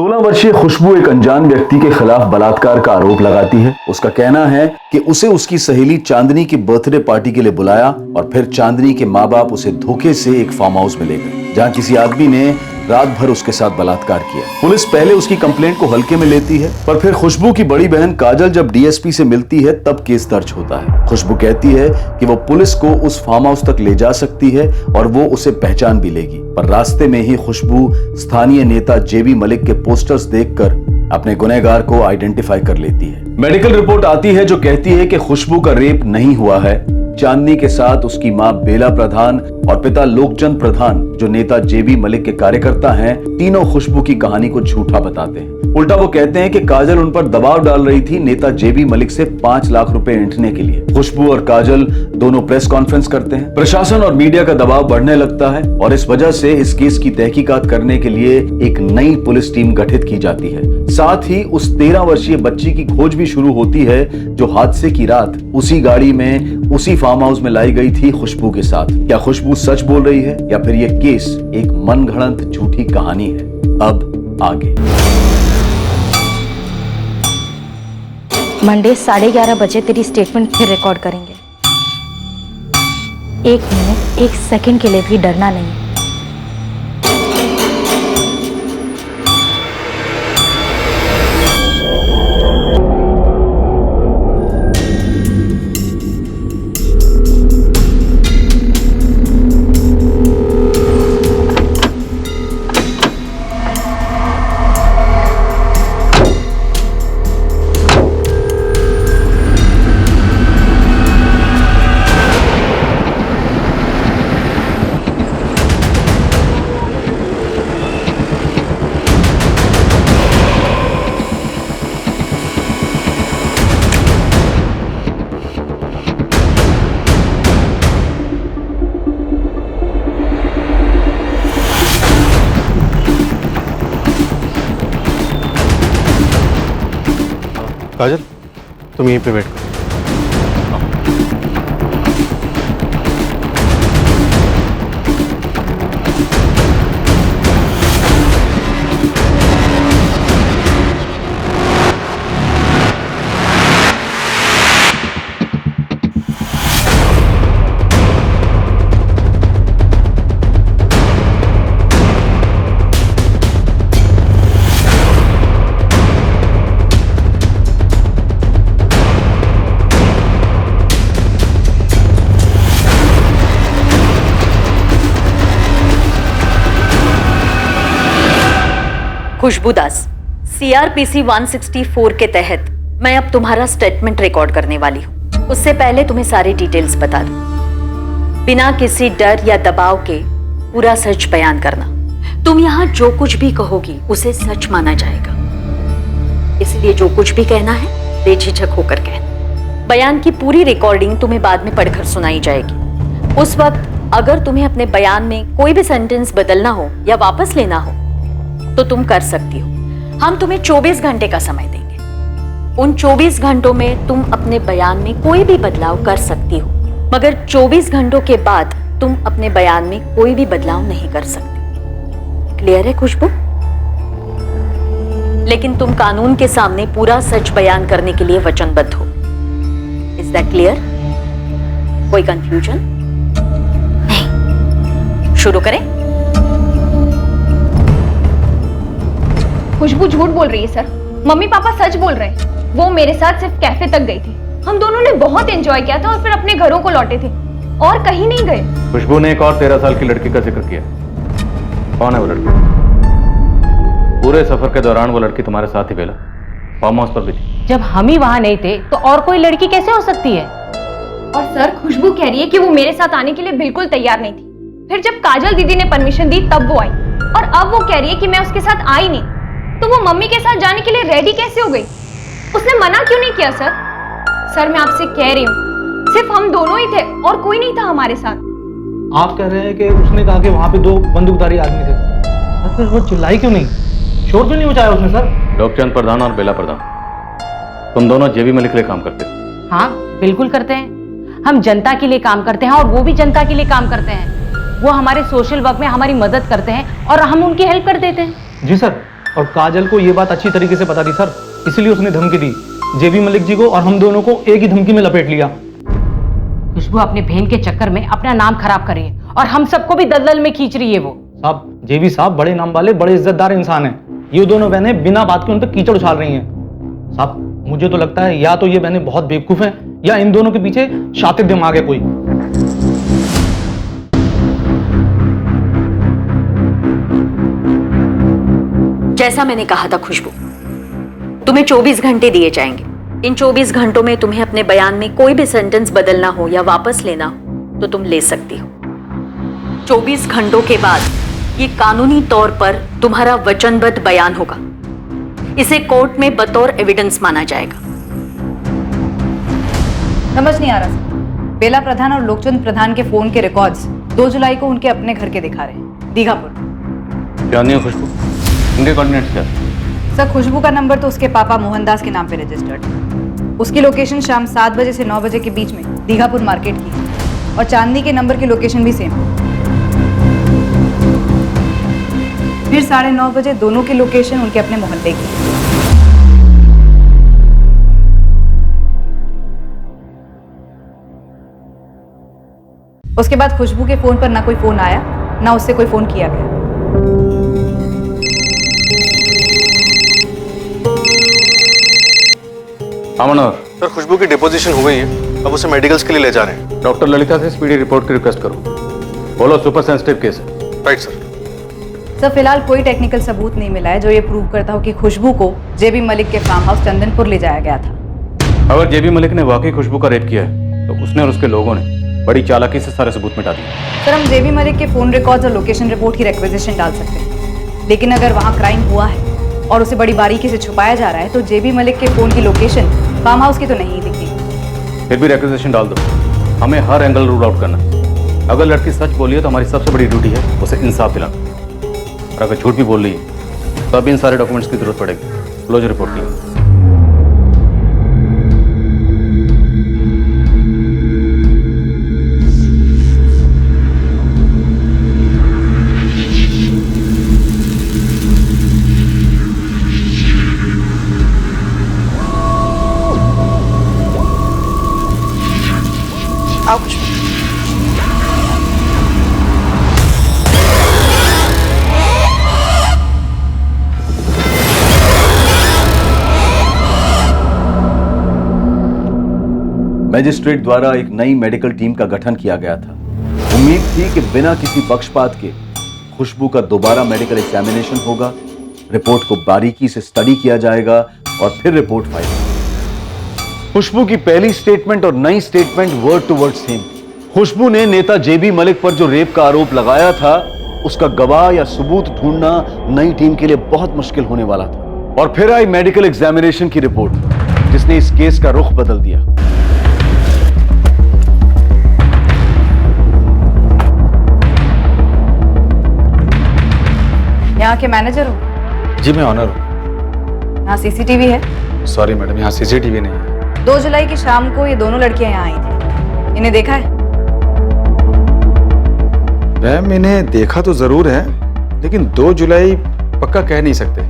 16 वर्षीय खुशबू एक अनजान व्यक्ति के खिलाफ बलात्कार का आरोप लगाती है। उसका कहना है कि उसे उसकी सहेली चांदनी की बर्थडे पार्टी के लिए बुलाया और फिर चांदनी के माँ बाप उसे धोखे से एक फार्म हाउस में ले गए, जहाँ किसी आदमी ने रात भर उसके साथ बलात्कार किया। पुलिस पहले उसकी कंप्लेंट को हल्के में लेती है, पर फिर खुशबू की बड़ी बहन काजल जब डीएसपी से मिलती है तब केस दर्ज होता है। खुशबू कहती है कि वो पुलिस को उस फार्म हाउस तक ले जा सकती है और वो उसे पहचान भी लेगी, पर रास्ते में ही खुशबू स्थानीय नेता जेबी मलिक के पोस्टर्स देखकर अपने गुनहगार को आइडेंटिफाई कर लेती है। मेडिकल रिपोर्ट आती है जो कहती है कि खुशबू का रेप नहीं हुआ है। चांदनी के साथ उसकी मां बेला प्रधान और पिता लोकचंद प्रधान, जो नेता जेबी मलिक के कार्यकर्ता हैं, तीनों खुशबू की कहानी को झूठा बताते हैं। उल्टा वो कहते हैं कि काजल उन पर दबाव डाल रही थी नेता जेबी मलिक से 5 लाख रुपए ऐंठने के लिए। खुशबू और काजल दोनों प्रेस कॉन्फ्रेंस करते हैं। प्रशासन और मीडिया का दबाव बढ़ने लगता है और इस वजह से इस केस की तहकीकात करने के लिए एक नई पुलिस टीम गठित की जाती है। साथ ही उस 13 वर्षीय बच्ची की खोज भी शुरू होती है जो हादसे की रात उसी गाड़ी में उसी फार्म हाउस में लाई गई थी खुशबू के साथ। क्या खुशबू सच बोल रही है या फिर यह केस एक मनगढ़ंत झूठी कहानी है? अब आगे। मंडे 11:30 बजे तेरी स्टेटमेंट फिर रिकॉर्ड करेंगे। 1 मिनट 1 सेकंड के लिए भी डरना नहीं। काजल, तुम यहीं पे वेट करो। खुशबू दास, CRPC 164 के तहत मैं अब तुम्हारा स्टेटमेंट रिकॉर्ड करने वाली हूँ। उससे पहले तुम्हें सारी डिटेल्स बता दूं। बिना किसी डर या दबाव के पूरा सच बयान करना। तुम यहाँ जो कुछ भी कहोगी उसे सच माना जाएगा, इसलिए जो कुछ भी कहना है बेझिझक होकर कहना। बयान की पूरी रिकॉर्डिंग तुम्हें बाद में पढ़कर सुनाई जाएगी। उस वक्त अगर तुम्हें अपने बयान में कोई भी सेंटेंस बदलना हो या वापस लेना हो तो तुम कर सकती हो। हम तुम्हें 24 घंटे का समय देंगे। उन 24 घंटों में तुम अपने बयान में कोई भी बदलाव कर सकती हो, मगर 24 घंटों के बाद तुम अपने बयान में कोई भी बदलाव नहीं कर सकती। क्लियर है खुशबू? लेकिन तुम कानून के सामने पूरा सच बयान करने के लिए वचनबद्ध हो। Is that clear? कोई कंफ्यूजन नहीं? शुरू करें। खुशबू झूठ बोल रही है सर। मम्मी पापा सच बोल रहे हैं। वो मेरे साथ सिर्फ कैफे तक गई थी। हम दोनों ने बहुत एंजॉय किया था और फिर अपने घरों को लौटे थे और कहीं नहीं गए। खुशबू ने एक और 13 साल की लड़की का जिक्र किया। कौन है वो लड़की? पूरे सफर के दौरान वो लड़की तुम्हारे साथ ही बेला फार्म हाउस पर भी थी। जब हम ही वहां नहीं थे तो और कोई लड़की कैसे हो सकती है? और सर, खुशबू कह रही है कि वो मेरे साथ आने के लिए बिल्कुल तैयार नहीं थी। फिर जब काजल दीदी ने परमिशन दी तब वो आई, और अब वो कह रही है कि मैं उसके साथ आई नहीं। तो वो मम्मी के साथ जाने के लिए रेडी कैसे हो गई? उसने मना क्यों नहीं किया सर? सर, मैं आपसे कह रही हूँ, सिर्फ हम दोनों ही थे और कोई नहीं था हमारे साथ। आप कह रहे हैं कि उसने कहा कि वहाँ पे 2 बंदूकधारी आदमी थे, फिर वो चिल्लाई क्यों नहीं? शोर क्यों नहीं मचाया उसने सर? लोकचंद प्रधान और बेला प्रधान, तुम दोनों जेबी मलिक के लिए काम करते हो? हाँ, बिल्कुल करते हैं। हम जनता के लिए काम करते हैं और वो भी जनता के लिए काम करते हैं। वो हमारे सोशल वर्क में हमारी मदद करते हैं और हम उनकी हेल्प कर देते हैं। जी सर, और काजल को ये बात अच्छी तरीके से पता थी सर, इसलिए उसने धमकी दी जेबी मलिक जी को और हम दोनों को एक ही धमकी में लपेट लिया। खुशबू अपने बहन के चक्कर में अपना नाम खराब कर रही है और हम सबको भी दलदल में खींच रही है वो। साहब, जेबी साहब बड़े नाम वाले, बड़े इज्जतदार इंसान हैं। ये दोनों बहनें बिना बात के उन पर कीचड़ उछाल रही हैं। साहब, मुझे तो लगता है या तो ये बहनें बहुत बेवकूफ हैं या इन दोनों के पीछे शातिर दिमाग है कोई। जैसा मैंने कहा था खुशबू, तुम्हें 24 घंटे दिए जाएंगे। इन 24 घंटों में तुम्हें अपने बयान में कोई भी सेंटेंस बदलना हो या वापस लेना हो तो तुम ले सकती हो। 24 घंटों के बाद ये कानूनी तौर पर तुम्हारा वचनबद्ध बयान होगा। इसे कोर्ट में बतौर एविडेंस माना जाएगा। समझ नहीं आ रहा सर। बेला प्रधान और लोकचंद प्रधान के फोन के रिकॉर्ड्स 2 जुलाई को उनके अपने घर के दिखा रहे हैं, दीघापुर। क्या नहीं है खुशबू? इनके कोऑर्डिनेट्स क्या? सर, खुशबू का नंबर तो उसके पापा मोहनदास के नाम पे रजिस्टर्ड है। उसकी लोकेशन शाम 7 बजे से 9 बजे के बीच में दीघापुर मार्केट की है और चांदनी के नंबर की लोकेशन भी सेम। फिर 9:30 बजे दोनों की लोकेशन उनके अपने मोहल्ले की। उसके बाद खुशबू के फोन पर ना कोई फोन आया, ना उससे कोई फोन किया गया। मनोहर, सर, खुशबू की डिपोजिशन हो गई है, अब उसे मेडिकल्स के लिए ले जा रहे हैं। डॉक्टर ललिता से स्पीडी रिपोर्ट की रिक्वेस्ट करो। बोलो सुपर सेंसिटिव केस है। Right sir. सर, फिलहाल कोई टेक्निकल सबूत नहीं मिला है जो ये प्रूव करता हो कि खुशबू को जेबी मलिक के फार्म हाउस चंदनपुर ले जाया गया था। अगर जेबी मलिक ने वाकई खुशबू का रेप किया है तो उसने और उसके लोगों ने बड़ी चालाकी से सारे सबूत मिटा दिए। सर, हम जेबी मलिक के फोन रिकॉर्ड्स और लोकेशन रिपोर्ट की रिक्वेजिशन डाल सकते हैं, लेकिन अगर वहाँ क्राइम हुआ है और उसे बड़ी बारीकी से छुपाया जा रहा है तो जेबी मलिक के फोन की लोकेशन फार्म हाउस की तो नहीं दिखी। फिर भी रिक्वेजिशन डाल दो, हमें हर एंगल रूल आउट करना। अगर लड़की सच बोली है तो हमारी सबसे बड़ी ड्यूटी है उसे इंसाफ दिलाना, और अगर झूठ भी बोल रही है तो अब इन सारे डॉक्यूमेंट्स की जरूरत पड़ेगी क्लोजर रिपोर्ट के लिए। आओ खुशबू। मैजिस्ट्रेट द्वारा एक नई मेडिकल टीम का गठन किया गया था। उम्मीद थी कि बिना किसी पक्षपात के खुशबू का दोबारा मेडिकल एग्जामिनेशन होगा, रिपोर्ट को बारीकी से स्टडी किया जाएगा और फिर रिपोर्ट फाइल। खुशबू की पहली स्टेटमेंट और नई statement word to word same. Khushboo ने नेता जेबी मलिक पर जो रेप का आरोप लगाया था उसका गवाह या सबूत ढूंढना नई टीम के लिए बहुत मुश्किल होने वाला था। और फिर आई मेडिकल एग्जामिनेशन की रिपोर्ट जिसने इस केस का रुख बदल दिया। यहाँ के मैनेजर हो? जी, मैं ऑनर हूँ। यहाँ सीसीटीवी है? सॉरी मैडम, यहाँ सीसीटीवी नहीं है। 2 जुलाई की शाम को ये दोनों लड़कियां यहाँ आई थी, इन्हें देखा है? मैम, इन्हें देखा तो जरूर है, लेकिन 2 जुलाई पक्का कह नहीं सकते।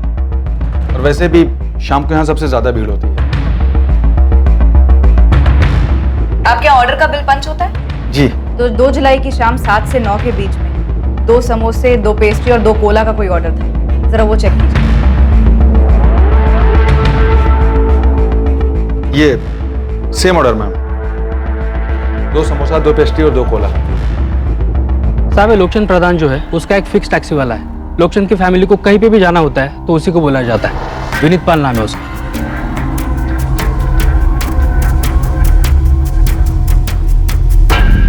और वैसे भी शाम को यहाँ सबसे ज्यादा भीड़ होती है। आपके ऑर्डर का बिल पंच होता है? जी। तो 2 जुलाई की शाम 7 से 9 के बीच में 2 समोसे, 2 पेस्ट्री और 2 कोला का कोई ऑर्डर था, जरा वो चेक कीजिए। ये same order ma'am, 2 samosa, 2 pastry और 2 कोला। साहब, लोकचंद प्रधान जो है उसका एक फिक्स टैक्सी वाला है। लोकचंद की फैमिली को कहीं पे भी जाना होता है तो उसी को बुलाया जाता है। विनीत पाल नाम है उसका।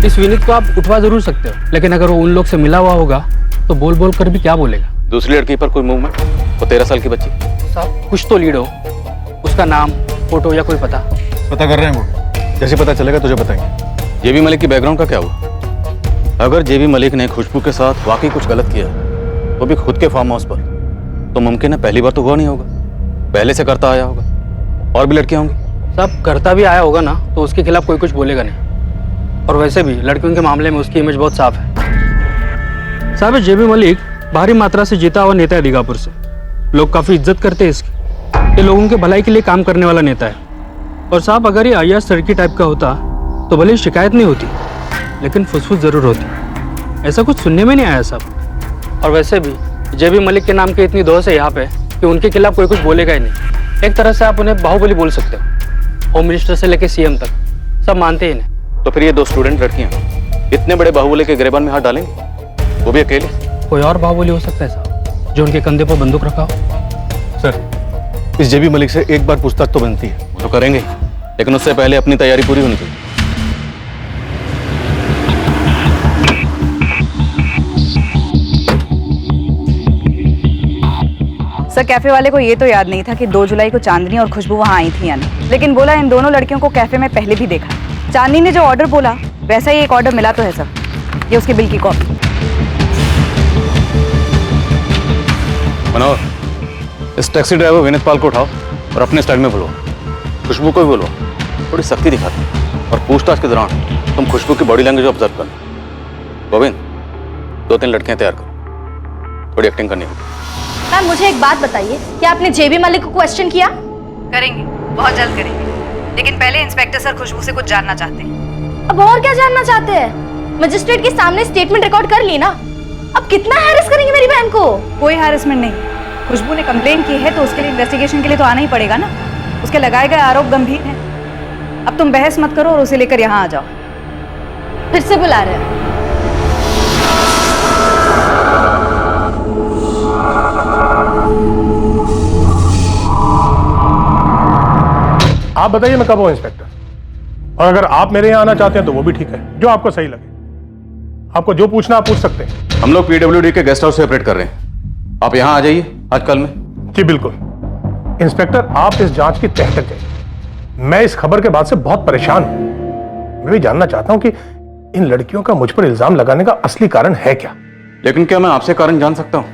इस विनीत को आप उठवा जरूर सकते हो, लेकिन अगर वो उन लोग से मिला हुआ होगा तो बोल बोल कर भी क्या बोलेगा। दूसरी लड़की पर कोई मूवमेंट? वो 13 साल की बच्ची। साहब, कुछ तो लीड हो, उसका नाम, फोटो या कोई पता कर रहे हैं वो, जैसे पता चलेगा तुझे बताएंगे। जेबी मलिक की बैकग्राउंड का क्या हुआ? अगर जेबी मलिक ने खुशबू के साथ वाकई कुछ गलत किया वो भी खुद के फार्म हाउस पर, तो मुमकिन है पहली बार तो हुआ नहीं होगा, पहले से करता आया होगा। और भी लड़कियां होंगी। साहब, करता भी आया होगा ना तो उसके खिलाफ कोई कुछ बोलेगा नहीं। और वैसे भी लड़कियों के मामले में उसकी इमेज बहुत साफ है। साहब, जेबी मलिक भारी मात्रा से जीता हुआ नेता है दीघापुर से। लोग काफ़ी इज्जत करते हैं इसकी। ये लोगों के भलाई के लिए काम करने वाला नेता है। और साहब अगर ये अय्याज सड़की टाइप का होता तो भले ही शिकायत नहीं होती, लेकिन फुसफुस ज़रूर होती। ऐसा कुछ सुनने में नहीं आया साहब। और वैसे भी जेबी मलिक के नाम की इतनी दोस्त है यहाँ पे कि उनके खिलाफ कोई कुछ बोलेगा ही नहीं। एक तरह से आप उन्हें बाहुबली बोल सकते हो। होम मिनिस्टर से लेकर सीएम तक सब मानते ही इन्हें। तो फिर ये 2 स्टूडेंट लड़कियां इतने बड़े बाहुबली के गिरेबान में हाथ डालेंगे, वो भी अकेले? कोई और बाहुबली हो सकता है साहब, जो उनके कंधे पर बंदूक रखा हो। सर, इस जेबी मलिक से एक बार पूछताछ तो बनती है। वो तो करेंगे, लेकिन उससे पहले अपनी तैयारी पूरी होनी चाहिए। सर, कैफे वाले को ये तो याद नहीं था कि 2 जुलाई को चांदनी और खुशबू वहाँ आई थी या नहीं, लेकिन बोला इन दोनों लड़कियों को कैफे में पहले भी देखा। चांदनी ने जो ऑर्डर बोला वैसा ही एक ऑर्डर मिला तो है सर, ये उसके बिल की कॉपी। मनोहर, इस टैक्सी ड्राइवर विनीत पाल को उठाओ और अपने स्टाइल में बुलवाओ। खुशबू को भी बुलवाओ, थोड़ी सख्ती दिखाते और पूछताछ के दौरान तुम खुशबू की बॉडी लैंग्वेज ऑब्जर्व करना। गोविंद, 2-3 लड़कियां तैयार करो, थोड़ी एक्टिंग करनी होगी। मैम मुझे एक बात बताइए, क्या आपने जेबी मलिक को क्वेश्चन किया? करेंगे, बहुत जल्द करेंगे, लेकिन पहले इंस्पेक्टर सर खुशबू से कुछ जानना चाहते हैं। अब और क्या जानना चाहते हैं? मजिस्ट्रेट के सामने स्टेटमेंट रिकॉर्ड कर ली ना, अब कितना हैरेस करेंगे मेरी बहन को? कोई हैरेसमेंट नहीं, खुशबू ने कंप्लेन की है तो उसके लिए इन्वेस्टिगेशन के लिए तो आना ही पड़ेगा ना। उसके लगाए गए आरोप गंभीर हैं। अब तुम बहस मत करो और उसे लेकर यहाँ आ जाओ। फिर से बुला रहे हैं। आप बताइए मैं कब हूं इंस्पेक्टर, और अगर आप मेरे यहाँ आना चाहते हैं तो वो भी ठीक है, जो आपको सही लगे। आपको जो पूछना आप पूछ सकते हैं। हम लोग पीडब्ल्यूडी के गेस्ट हाउस से ऑपरेट कर रहे हैं, आप यहाँ आ जाइए आज कल में। जी बिल्कुल इंस्पेक्टर, आप इस जांच की तह तक जाइए। मैं इस खबर के बाद से बहुत परेशान हूं। मैं भी जानना चाहता हूं कि इन लड़कियों का मुझ पर इल्जाम लगाने का असली कारण है क्या। लेकिन क्या मैं आपसे कारण जान सकता हूं?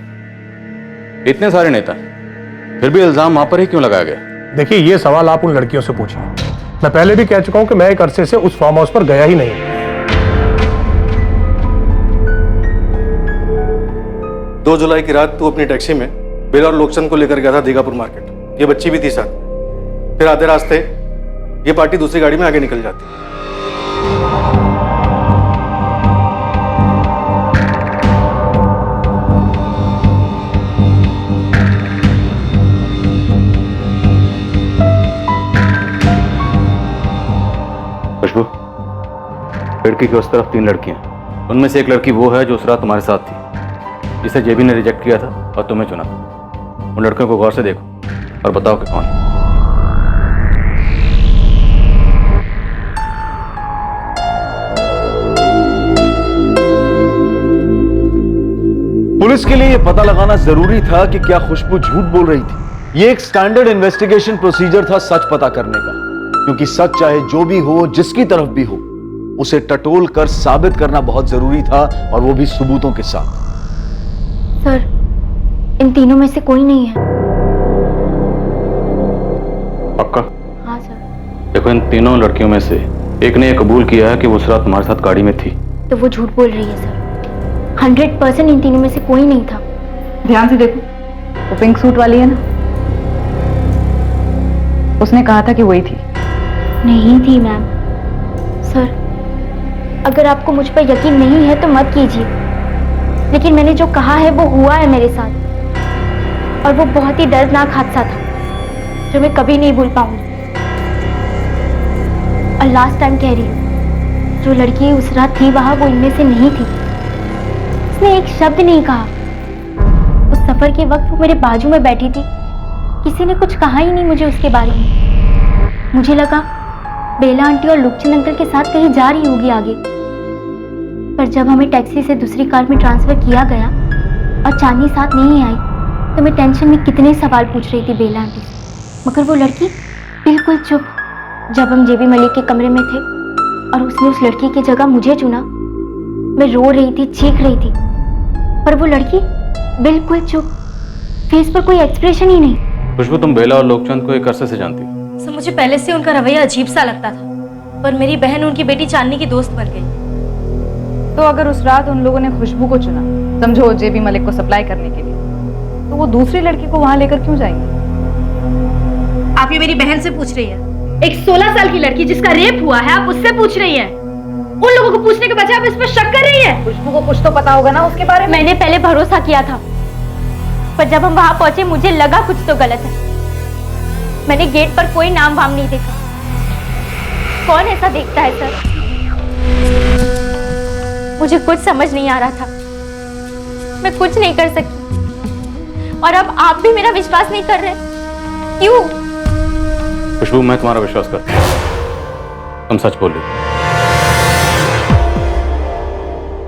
इतने सारे नेता, फिर भी इल्जाम आप पर ही क्यों लगाया गया? देखिए, ये सवाल आप उन लड़कियों से पूछिए। मैं पहले भी कह चुका हूं कि मैं एक अरसे से उस फार्म हाउस पर गया ही नहीं। 2 जुलाई की रात तू अपनी टैक्सी में बिल और लोकचंद को लेकर गया था दीघापुर मार्केट। ये बच्ची भी थी साथ। फिर आधे रास्ते ये पार्टी दूसरी गाड़ी में आगे निकल जाती। खुशबू, खिड़की के उस तरफ 3 लड़कियां, उनमें से एक लड़की वो है जो उस रात तुम्हारे साथ थी, जिसे जेबी ने रिजेक्ट किया था और तुम्हें चुना। उन लड़कियों को गौर से देखो और बताओ कि कौन है। पुलिस के लिए यह पता लगाना जरूरी था कि क्या खुशबू झूठ बोल रही थी। यह एक स्टैंडर्ड इन्वेस्टिगेशन प्रोसीजर था सच पता करने का, क्योंकि सच चाहे जो भी हो, जिसकी तरफ भी हो, उसे टटोल कर साबित करना बहुत जरूरी था, और वो भी सबूतों के साथ। सर, इन तीनों में से कोई नहीं है। पक्का? हाँ सर। देखो, इन तीनों लड़कियों में से एक ने यह कबूल किया है कि वो उस रात तुम्हारे साथ गाड़ी में थी। तो वो झूठ बोल रही है सर। 100% इन तीनों में से कोई नहीं था। ध्यान से देखो, वो पिंक सूट वाली है ना, उसने कहा था कि वही थी। नहीं थी मैम। सर, अगर आपको मुझ पर यकीन नहीं है तो मत कीजिए, लेकिन मैंने जो कहा है वो हुआ है मेरे साथ, और वो बहुत ही दर्दनाक हादसा था जो मैं कभी नहीं भूल पाऊंगी। और लास्ट टाइम कह रही हूँ, जो लड़की उस रात थी वहां, वो इनमें से नहीं थी। उसने एक शब्द नहीं कहा। उस सफर के वक्त वो मेरे बाजू में बैठी थी, किसी ने कुछ कहा ही नहीं मुझे उसके बारे में। मुझे लगा बेला आंटी और लुकचंद अंकल के साथ कहीं जा रही होगी आगे, पर जब हमें टैक्सी से दूसरी कार में ट्रांसफर किया गया और चांदनी साथ नहीं आई, तो मैं टेंशन में कितने सवाल पूछ रही थी बेला आंटी से, मगर वो लड़की बिल्कुल चुप। जब हम जेबी मलिक के कमरे में थे और उसने उस लड़की की जगह मुझे चुना, मैं रो रही थी, चीख रही थी, पर वो लड़की बिल्कुल चुप, फेस पर कोई एक्सप्रेशन ही नहीं। खुशबू, तुम बेला और लोकचंद को एक अरसे से जानती हो। सर, मुझे पहले से उनका रवैया अजीब सा लगता था, पर मेरी बहन उनकी बेटी चांदनी की दोस्त बन गई। तो अगर उस रात उन लोगों ने खुशबू को चुना, समझो जेबी मलिक को सप्लाई करने के लिए, तो तो वो दूसरी लड़की को वहां लेकर क्यों जाएंगे? आप ये मेरी बहन से पूछ रही हैं? एक 16 साल की लड़की जिसका रेप हुआ है, आप उससे पूछ रही हैं? उन लोगों को पूछने के बजाय आप इस पर शक कर रही हैं? खुशबू को कुछ तो पता होगा ना उसके बारे में। मैंने पहले भरोसा किया था, पर जब हम वहां पहुंचे मुझे लगा कुछ तो गलत है। मैंने गेट पर कोई नाम वाम नहीं देखा। कौन ऐसा देखता है सर? मुझे कुछ समझ नहीं आ रहा था, मैं कुछ नहीं कर सकी, और अब आप भी मेरा विश्वास नहीं कर रहे। क्यों? खुशबू, मैं तुम्हारा विश्वास करता हूं, तुम सच बोल रही हो।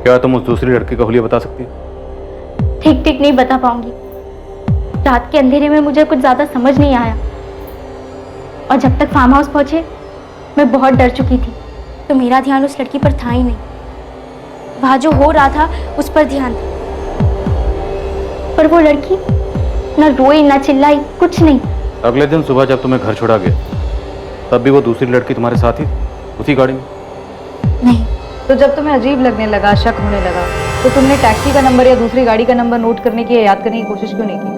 क्या तुम उस दूसरी लड़की का हुलिया बता सकती हो? ठीक ठीक नहीं बता पाऊंगी। रात के अंधेरे में मुझे कुछ ज्यादा समझ नहीं आया, और जब तक फार्म हाउस पहुंचे मैं बहुत डर चुकी थी, तो मेरा ध्यान उस लड़की पर था ही नहीं। वहां जो हो रहा था उस पर ध्यान था, पर वो लड़की न रोई न चिल्लाई, कुछ नहीं। अगले दिन सुबह जब तुम्हें घर छोड़ा गया तब भी वो दूसरी लड़की तुम्हारे साथ ही उसी गाड़ी में? नहीं। तो जब तुम्हें अजीब लगने लगा, शक होने लगा, तो तुमने टैक्सी का नंबर या दूसरी गाड़ी का नंबर नोट करने की या याद करने की कोशिश क्यों नहीं की?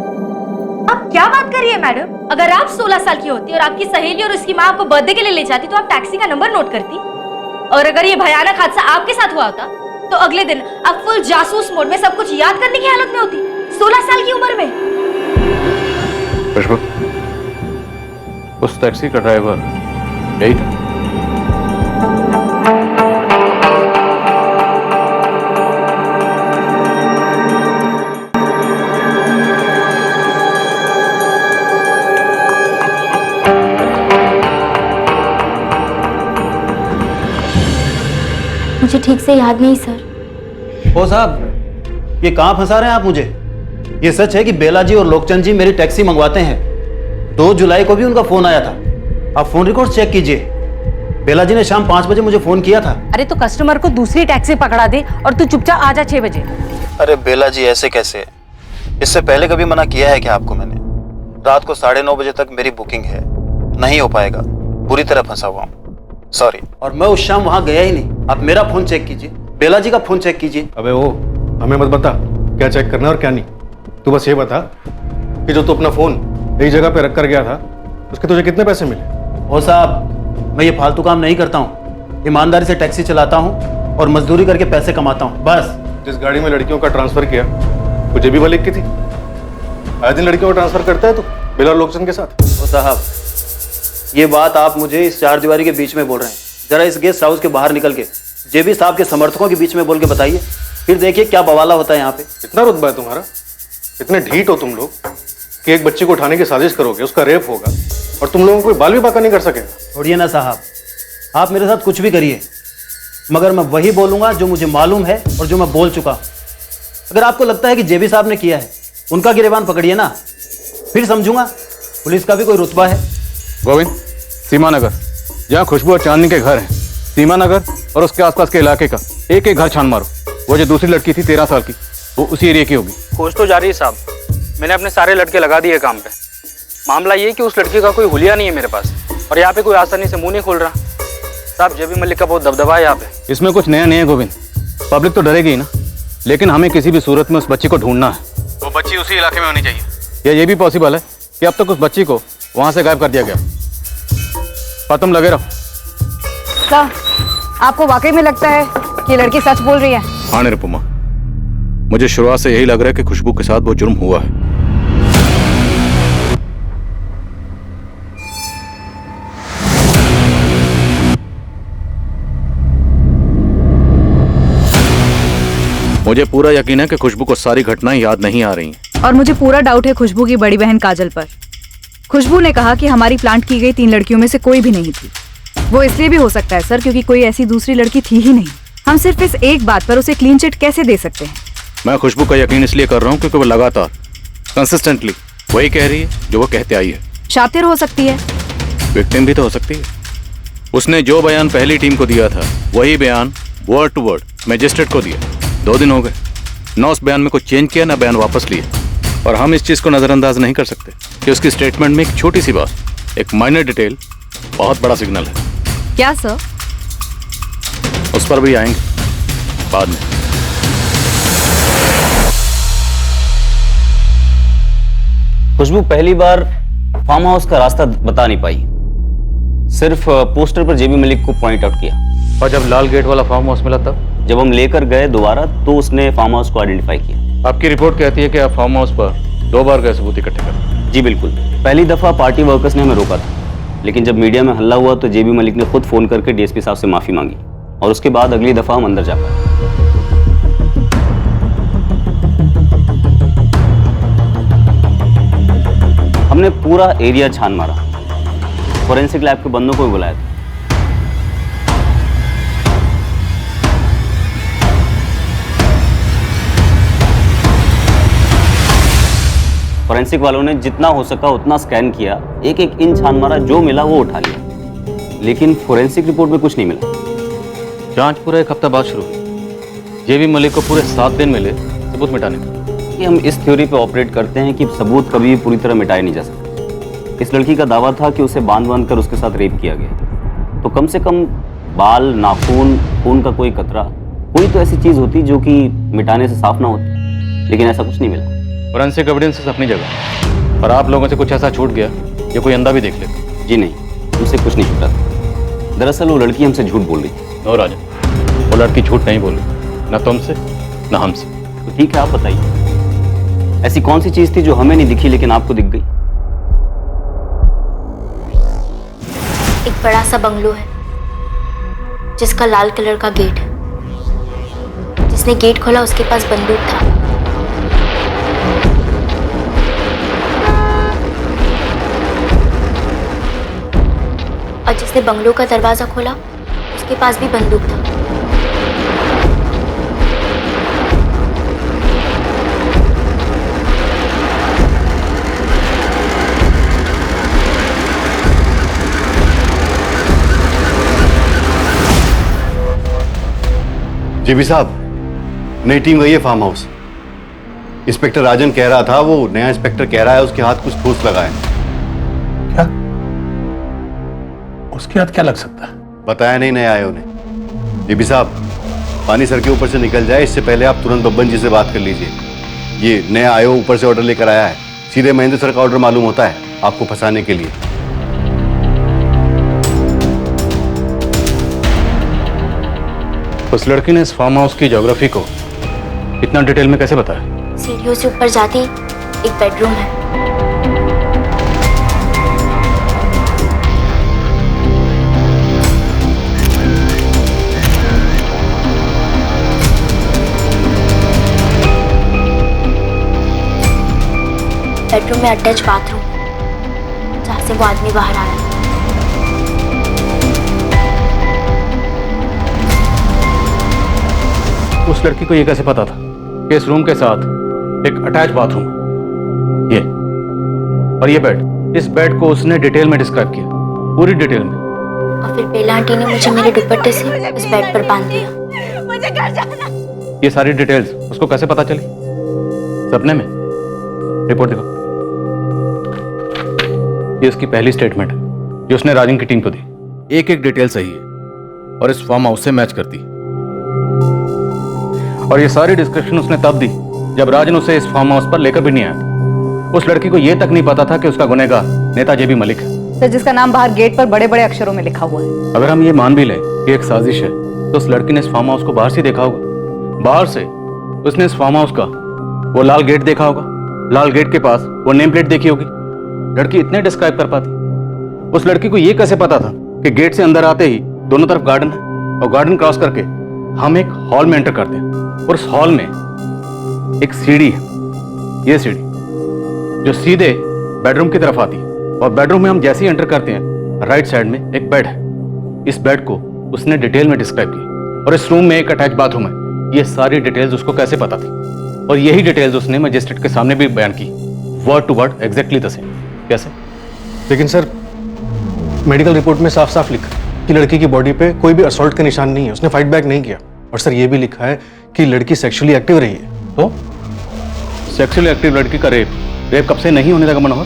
आप क्या बात कर रही है मैडम? अगर आप 16 साल की होती और आपकी सहेली और उसकी माँ आपको बर्थडे के लिए ले जाती तो आप टैक्सी का नंबर नोट करती, और अगर ये भयानक हादसा आपके साथ हुआ होता तो अगले दिन आप फुल जासूस मोड में सब कुछ याद करने की हालत में होती, 16 साल की उम्र में। खुशबू, उस टैक्सी का ड्राइवर यही था। मुझे ठीक से याद नहीं सर। ओ साहब, ये कहाँ फंसा रहे हैं आप मुझे? ये सच है कि बेला जी और लोकचंद जी मेरी टैक्सी मंगवाते हैं। 2 जुलाई को भी उनका फोन आया था। आप फोन रिकॉर्ड चेक कीजिए। बेला जी ने शाम 5 बजे मुझे फोन किया था। अरे तो कस्टमर को दूसरी टैक्सी पकड़ा दे और तू चुपचाप आ जा 6 बजे। अरे बेला जी, ऐसे कैसे? इससे पहले कभी मना किया है क्या आपको मैंने? रात को 9:30 बजे तक मेरी बुकिंग है, नहीं हो पाएगा। पूरी तरह फंसा हुआ हूँ, सॉरी। और मैं उस शाम वहां गया ही नहीं। आप मेरा फोन चेक कीजिए, बेला जी का फोन चेक कीजिए। अबे वो हमें मत बता क्या चेक करना है और क्या नहीं। तू बस ये बता कि जो तू अपना फोन एक जगह पे रख कर गया था उसके तुझे कितने पैसे मिले? ओ साहब, मैं ये फालतू काम नहीं करता हूँ। ईमानदारी से टैक्सी चलाता हूँ और मजदूरी करके पैसे कमाता हूँ, बस। जिस गाड़ी में लड़कियों का ट्रांसफर किया वो जेबी मलिक की थी। आए दिन लड़कियों का ट्रांसफर करता है तो बेला और लोकचंद के साथ। ओ साहब, ये बात आप मुझे इस 4 दीवारी के बीच में बोल रहे हैं। जरा इस गेस्ट हाउस के बाहर निकल के जेबी साहब के समर्थकों के बीच में बोल के बताइए, फिर देखिए क्या बवाला होता है यहाँ पे। इतना रुतबा है तुम्हारा? इतने ढीठ हो तुम लोग कि एक बच्ची को उठाने की साजिश करोगे, उसका रेप होगा और तुम लोगों को कोई बाल भी बाका नहीं कर सकेगा। छोड़िए ना साहब, आप मेरे साथ कुछ भी करिए, मगर मैं वही बोलूंगा जो मुझे मालूम है और जो मैं बोल चुका हूं। अगर आपको लगता है कि जेबी साहब ने किया है, उनका गिरेबान पकड़िए ना, फिर समझूंगा पुलिस का भी कोई रुतबा है। गोविंद, सीमानगर, जहाँ खुशबू और चांदनी के घर हैं, सीमानगर और उसके आसपास के इलाके का एक एक घर छान मारो। वो जो दूसरी लड़की थी 13 साल की, वो उसी एरिया की होगी। खोज तो जारी है साहब, मैंने अपने सारे लड़के लगा दिए काम पे। मामला ये कि उस लड़की का कोई हुलिया नहीं है मेरे पास, और यहाँ पे कोई आसानी से मुंह नहीं खोल रहा। साहब, जेबी मलिक का बहुत दबदबा है यहाँ पे। इसमें कुछ नया नहीं है गोविंद, पब्लिक तो डरेगी ना, लेकिन हमें किसी भी सूरत में उस बच्ची को ढूंढना है। वो बच्ची उसी इलाके में होनी चाहिए। या ये भी पॉसिबल है कि अब तक उस बच्ची को वहां से गायब कर दिया गया। पर तुम लगे रहो। सर, आपको वाकई में लगता है कि लड़की सच बोल रही है? हाँ निरुपमा, मुझे शुरुआत से यही लग रहा है कि खुशबू के साथ वो जुर्म हुआ है। मुझे पूरा यकीन है कि खुशबू को सारी घटनाएं याद नहीं आ रही हैं। और मुझे पूरा डाउट है खुशबू की बड़ी बहन काजल पर। खुशबू ने कहा कि हमारी प्लांट की गई 3 लड़कियों में से कोई भी नहीं थी। वो इसलिए भी हो सकता है सर क्योंकि कोई ऐसी दूसरी लड़की थी ही नहीं। हम सिर्फ इस एक बात पर उसे क्लीन चिट कैसे दे सकते हैं? मैं खुशबू का यकीन इसलिए कर रहा हूँ क्योंकि वो लगातार कंसिस्टेंटली वही कह रही है जो वो कहते आई है। शातिर हो सकती है, विक्टिम भी तो हो सकती है। उसने जो बयान पहली टीम को दिया था वही बयान वर्ड टू वर्ड मजिस्ट्रेट को दिया। 2 दिन हो गए, ना उस बयान में कुछ चेंज किया ना बयान वापस लिया। और हम इस चीज़ को नज़रअंदाज नहीं कर सकते कि उसकी स्टेटमेंट में एक छोटी सी बात, एक माइनर डिटेल बहुत बड़ा सिग्नल है। क्या सर? उस पर भी आएंगे बाद में। खुशबू पहली बार फार्म हाउस का रास्ता बता नहीं पाई, सिर्फ पोस्टर पर जेबी मलिक को पॉइंट आउट किया। और जब लाल गेट वाला फार्म हाउस मिला तब जब हम लेकर गए दोबारा तो उसने फार्म हाउस को आइडेंटिफाई किया। आपकी रिपोर्ट कहती है कि आप फार्म हाउस पर 2 बार गए सबूत इकट्ठे कर। जी बिल्कुल। पहली दफा पार्टी वर्कर्स ने हमें रोका था, लेकिन जब मीडिया में हल्ला हुआ तो जेबी मलिक ने खुद फोन करके डीएसपी साहब से माफी मांगी और उसके बाद अगली दफा हम अंदर जा पाए। हमने पूरा एरिया छान मारा, फोरेंसिक लैब के बंदों को भी बुलाया था। फोरेंसिक वालों ने जितना हो सका उतना स्कैन किया, एक एक इंच छान मारा, जो मिला वो उठा लिया, लेकिन फोरेंसिक रिपोर्ट में कुछ नहीं मिला। जांच पूरा 1 हफ्ता बाद शुरू हुई। जेबी मलिक को पूरे 7 दिन मिले सबूत मिटाने का। कि हम इस थ्योरी पे ऑपरेट करते हैं कि सबूत कभी पूरी तरह मिटाए नहीं जा सकते। इस लड़की का दावा था कि उसे बांध कर उसके साथ रेप किया गया, तो कम से कम बाल, नाखून, खून का कोई कतरा, कोई तो ऐसी चीज होती जो कि मिटाने से साफ ना होती, लेकिन ऐसा कुछ नहीं मिला। फोरेंसिक एविडेंसेस अपनी जगह, और आप लोगों से कुछ ऐसा छूट गया जो कोई अंधा भी देख ले। जी नहीं, हमसे कुछ नहीं छूटा था। दरअसल वो लड़की हमसे झूठ बोल रही थी। और राजा, वो लड़की झूठ नहीं बोल रही, ना तुमसे ना हमसे। तो ठीक है, आप बताइए ऐसी कौन सी चीज थी जो हमें नहीं दिखी लेकिन आपको दिख गई? एक बड़ा सा बंगलो है जिसका लाल कलर का गेट है। जिसने गेट खोला उसके पास बंदूक था। और जिसने बंगलो का दरवाजा खोला उसके पास भी बंदूक था। जेबी साहब, नई टीम गई है फार्म हाउस। इंस्पेक्टर राजन कह रहा था, वो नया इंस्पेक्टर कह रहा है उसके हाथ कुछ ठोस लगा है। क्या? उसके हाथ क्या लग सकता है? बताया नहीं नए आए उन्हें। जेबी साहब, पानी सर के ऊपर से निकल जाए इससे पहले आप तुरंत बब्बन जी से बात कर लीजिए। ये नया आयो ऊपर से ऑर्डर लेकर आया है, सीधे महेंद्र सर का ऑर्डर मालूम होता है आपको फंसाने के लिए। उस लड़की ने इस फार्म हाउस की ज्योग्राफी को इतना डिटेल में कैसे बताया? सीढ़ियों से ऊपर जाती एक बेडरूम है। बेडरूम में अटैच बाथरूम है जहाँ से वो आदमी बाहर आया। उस लड़की को ये कैसे पता था कि इस रूम के साथ एक अटैच बाथरूम है? ये और ये बेड, इस बेड को उसने डिटेल में डिस्क्राइब किया, पूरी डिटेल में। और फिर बेला आंटी ने मुझे मेरे दुपट्टे से उस बेड पर बांध दिया। मुझे घर जाना। ये सारी डिटेल्स उसको कैसे पता चली? सपने में? रिपोर्ट देखो, ये उसकी पहली स्टेटमेंट है जो उसने राजन की टीम को दी। एक एक डिटेल सही है और इस फार्म हाउस से मैच करती। और ये सारी डिस्क्रिप्शन उसने तब दी जब राजन उसे इस फार्म हाउस पर लेकर भी नहीं आया। उस लड़की को यह तक नहीं पता था कि उसका गुनहगार नेता जेबी मलिक है। सर, जिसका नाम बाहर गेट पर बड़े बड़े अक्षरों में लिखा हुआ है। अगर हम ये मान भी लें कि एक साजिश है, तो उस लड़की ने इस फार्म हाउस को बाहर से देखा होगा। बाहर से उसने इस फार्म हाउस का वो लाल गेट देखा होगा, लाल गेट के पास वो नेम प्लेट देखी होगी। लड़की इतने डिस्क्राइब कर पाती? उस लड़की को यह कैसे पता था कि गेट से अंदर आते ही दोनों तरफ गार्डन है और गार्डन क्रॉस करके हम एक हॉल में एंटर करते हैं और उस हॉल में एक सीढ़ी है, ये सीढ़ी जो सीधे बेडरूम की तरफ आती है। और बेडरूम में हम जैसे ही एंटर करते हैं, राइट साइड में एक बेड है। इस बेड को उसने डिटेल में डिस्क्राइब की और इस रूम में एक अटैच बाथरूम है। ये सारी डिटेल्स उसको कैसे पता थी? और यही डिटेल्स उसने मजिस्ट्रेट के सामने भी बयान की, word to word exactly the same. कैसे? लेकिन सर, मेडिकल रिपोर्ट में साफ साफ लिखा है कि लड़की की बॉडी पे कोई भी असॉल्ट का निशान नहीं है, उसने फाइट बैक नहीं किया। और सर, ये भी लिखा है कि लड़की सेक्सुअली एक्टिव रही है। तो सेक्सुअली एक्टिव लड़की का रेप कब से नहीं होने लगा मनोहर?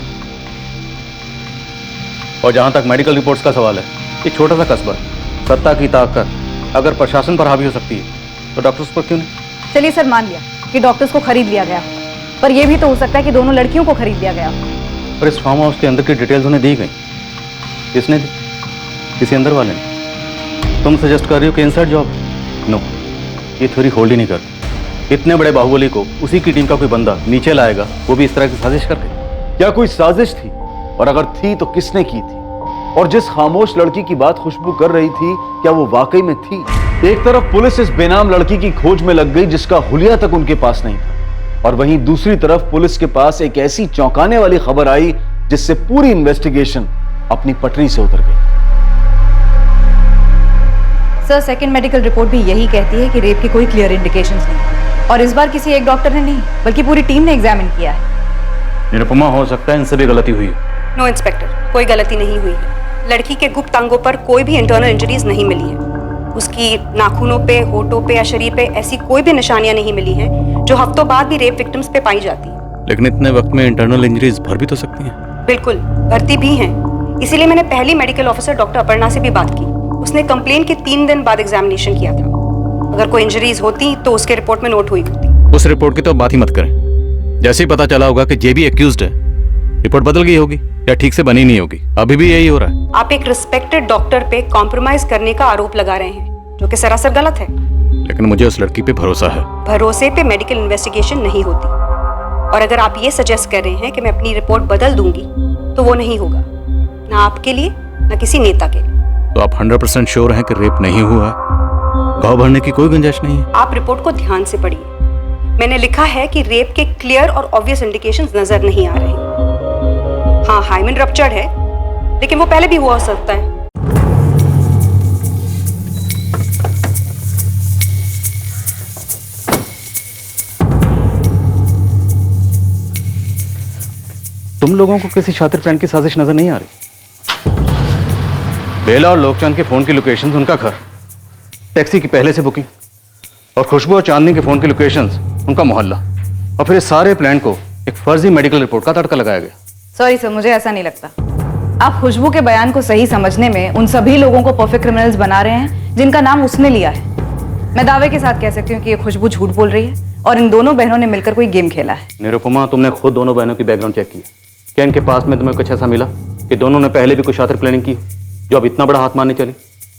और जहां तक मेडिकल रिपोर्ट्स का सवाल है, ये छोटा सा कस्बा, सत्ता की ताकत अगर प्रशासन पर हावी हो सकती है तो डॉक्टर्स पर क्यों नहीं? चलिए सर, मान लिया कि डॉक्टर्स को खरीद लिया गया, पर यह भी तो हो सकता है कि दोनों लड़कियों को खरीद लिया गया। और इस फार्म हाउस के अंदर की डिटेल्स उन्हें दी गई। किसने दी? किसी अंदर वाले ने। तुम सजेस्ट कर रही हो कि इनसाइड जॉब? नो, ये थ्योरी होल्ड ही नहीं करती। इतने बड़े बाहुबली को उसी की टीम का कोई बंदा नीचे लाएगा, वो भी इस तरह की साजिश करके। क्या कोई साजिश थी? और अगर थी तो किसने की थी? और जिस खामोश लड़की की बात खुशबू कर रही थी, क्या वो वाकई में थी? एक तरफ पुलिस इस बेनाम लड़की की खोज में लग गई जिसका हुलिया तक उनके पास नहीं था, और वहीं दूसरी तरफ पुलिस के पास एक ऐसी चौंकाने वाली खबर आई जिससे पूरी इन्वेस्टिगेशन अपनी पटरी से उतर गई। सर, सेकंड मेडिकल रिपोर्ट भी यही कहती है कि रेप के कोई क्लियर इंडिकेशंस नहीं, और इस बार किसी एक डॉक्टर ने नहीं बल्कि पूरी टीम ने एग्जामिन किया है। निरुपमा, हो सकता है इनसे भी गलती हुई है। नो इंस्पेक्टर, कोई गलती नहीं हुई है। लड़की के गुप्त अंगों पर कोई भी इंटरनल इंजरीज नहीं मिली है। उसकी नाखूनों पे, होठों पे या शरीर पे ऐसी कोई भी निशानियां नहीं मिली हैं जो हफ्तों बाद भी रेप विक्टिम्स पे पाई जाती हैं। लेकिन इतने वक्त में इंटरनल इंजरीज भर भी तो सकती हैं। बिल्कुल, भर्ती भी हैं। इसीलिए मैंने पहली मेडिकल ऑफिसर डॉक्टर अपर्णा से भी बात की। उसने कंप्लेन के 3 दिन बाद एग्जामिनेशन किया था। अगर कोई इंजरीज होती तो उसके रिपोर्ट में नोट हुई होती। उस रिपोर्ट की तो बात ही मत करें। जैसे ही पता चला होगा कि जेबी एक्यूज्ड है, रिपोर्ट बदल गई होगी या ठीक से बनी नहीं होगी। अभी भी यही हो रहा है। आप एक रिस्पेक्टेड डॉक्टर पे कॉम्प्रोमाइज करने का आरोप लगा रहे हैं, जो कि सरासर गलत है। लेकिन मुझे उस लड़की पे भरोसा है। भरोसे पे मेडिकल इन्वेस्टिगेशन नहीं होती, और अगर आप ये सजेस्ट कर रहे हैं कि मैं अपनी रिपोर्ट बदल दूंगी तो वो नहीं होगा, ना आपके लिए ना किसी नेता के लिए। तो आप 100% श्योर हैं कि रेप नहीं हुआ है? घाव भरने की कोई गुंजाइश नहीं है? आप रिपोर्ट को ध्यान से पढ़िए। मैंने लिखा है कि रेप के क्लियर और ऑब्वियस इंडिकेशंस नजर नहीं आ रहे। हाँ, हाइमन रप्चर्ड है, लेकिन वो पहले भी हुआ हो सकता है। तुम लोगों को किसी शातिर प्लान की साजिश नजर नहीं आ रही? बेला और लोकचंद के फोन की लोकेशंस, उनका घर, टैक्सी की पहले से बुकिंग, और खुशबू और चांदनी के फोन की लोकेशंस, उनका मोहल्ला, और फिर इस सारे प्लान को एक फर्जी मेडिकल रिपोर्ट का तड़का लगाया गया। सॉरी सर, मुझे ऐसा नहीं लगता। आप खुशबू के बयान को सही समझने में उन सभी लोगों को परफेक्ट क्रिमिनल्स बना रहे हैं जिनका नाम उसने लिया है। मैं दावे के साथ कह सकती हूँ कि ये खुशबू झूठ बोल रही है और इन दोनों बहनों ने मिलकर कोई गेम खेला है। निरुपमा, तुमने खुद दोनों बहनों की बैकग्राउंड चेक की? क्या इनके पास में तुम्हें कुछ ऐसा मिला कि दोनों ने पहले भी कुछ शातिर प्लानिंग की जो अब इतना बड़ा हाथ मारने चले,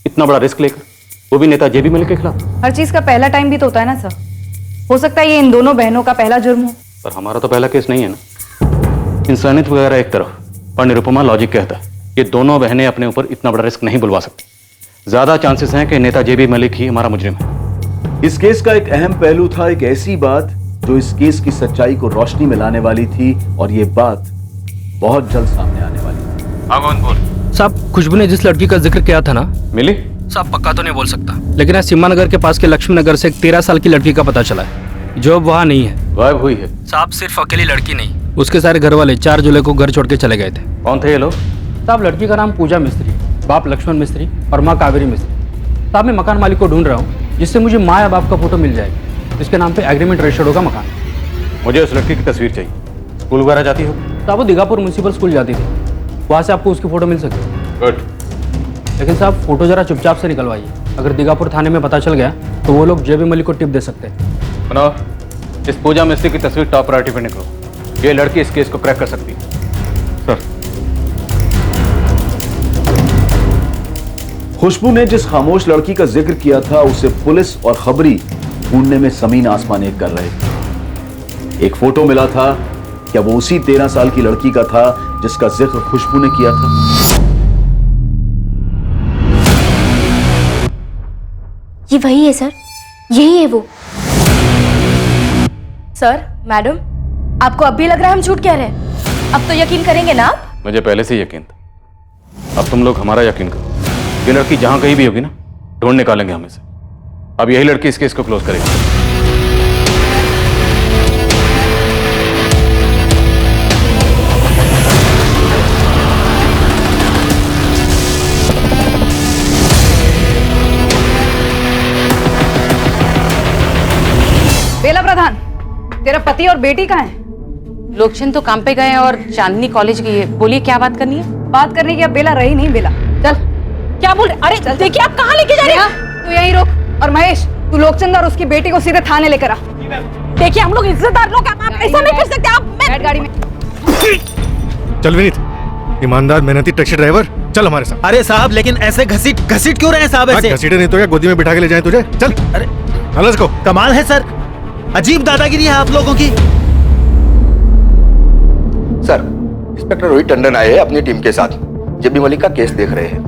इतना बड़ा रिस्क लेकर, वो भी नेता जेबी मलिक के खिलाफ? हर चीज का पहला टाइम भी तो होता है ना सर। हो सकता है ये इन दोनों बहनों का पहला जुर्म हो। पर हमारा तो पहला केस नहीं है ना। इंसानियत वगैरह एक तरफ, और निरुपमा लॉजिक कहता है ये दोनों बहनें अपने ऊपर इतना बड़ा रिस्क नहीं बुलवा सकती। ज्यादा चांसेस हैं कि नेता जेबी मलिक ही हमारा मुजरिम है। इस केस का एक अहम पहलू था, एक ऐसी बात जो इस केस की सच्चाई को रोशनी में लाने वाली थी, और ये बात बहुत जल्द सामने आने वाली थी। साहब, खुशबू ने जिस लड़की का जिक्र किया था ना, मिली? साहब पक्का तो नहीं बोल सकता, लेकिन आज सीमा नगर के पास के लक्ष्मी नगर से एक 13 साल की लड़की का पता चला है जो अब वहाँ नहीं है, गायब हुई है। साहब सिर्फ अकेली लड़की नहीं, उसके सारे घर वाले 4 जुलाई को घर छोड़ के चले गए थे। कौन थे ये लोग? साहब लड़की का नाम पूजा मिस्त्री, बाप लक्ष्मण मिस्त्री और माँ कावेरी मिस्त्री। साहब मैं मकान मालिक को ढूंढ रहा हूँ जिससे मुझे माँ या बाप का फोटो मिल जाएगा, जिसके नाम पे एग्रीमेंट रजिस्टर्ड होगा मकान। मुझे उस लड़की की तस्वीर चाहिए। स्कूल वगैरह जाती हो? साहब वो दीघापुर म्यूनसिपल स्कूल जाती थी, वहाँ से आपको उसकी फोटो मिल सकती है। गुड। लेकिन साहब फोटो जरा चुपचाप से निकलवाइए, अगर दीघापुर थाने में पता चल गया तो वो लोग जेबी मलिक को टिप दे सकते हैं। सुनो, इस पूजा मिस्त्री की तस्वीर टॉप प्रायोरिटी पे निकलो। ये लड़की इस केस को क्रैक कर सकती है। सर। खुशबू ने जिस खामोश लड़की का जिक्र किया था, उसे पुलिस और खबरी ढूंढने में जमीन आसमान एक कर रहे थे। एक फोटो मिला था, क्या वो उसी 13 साल की लड़की का था जिसका जिक्र खुशबू ने किया था? ये वही है सर, यही है वो। सर, मैडम, आपको अब भी लग रहा है हम झूठ कह रहे हैं? अब तो यकीन करेंगे ना आप? मुझे पहले से यकीन था, अब तुम लोग हमारा यकीन करो। ये लड़की जहां कहीं भी होगी ना, ढूंढ निकालेंगे हमें से। अब यही लड़की इस केस को क्लोज करेगी। बेला प्रधान, तेरा पति और बेटी कहाँ है? लोकचंद तो काम पे गए और चांदनी कॉलेज गई है। बोलिए क्या बात करनी है? बात करने की अब बेला रही नहीं। बेला चल। क्या बोल रहे? अरे देखिए आप कहाँ लेके जा रहे हैं? तू यहीं रुक, और महेश तू लोकचंद और उसकी बेटी को सीधे थाने लेकर आ। देखिए हम लोग इज्जतदार लोग, आप ऐसा नहीं कर सकते। आप बैठ गाड़ी में। चल विनीत, ईमानदार मेहनती टैक्सी ड्राइवर, चल हमारे साथ। अरे साहब लेकिन ऐसे घसीट क्यों रहे हैं साहब ऐसे? घसीटे नहीं तो क्या गोदी में बिठा के ले जाएं तुझे? चल। अरे लेट्स गो। कमाल है सर, अजीब दादागिरी है आप लोगों की। सर, इंस्पेक्टर रोहित टंडन आए हैं अपनी टीम के साथ, जेबी मलिक का केस देख रहे हैं।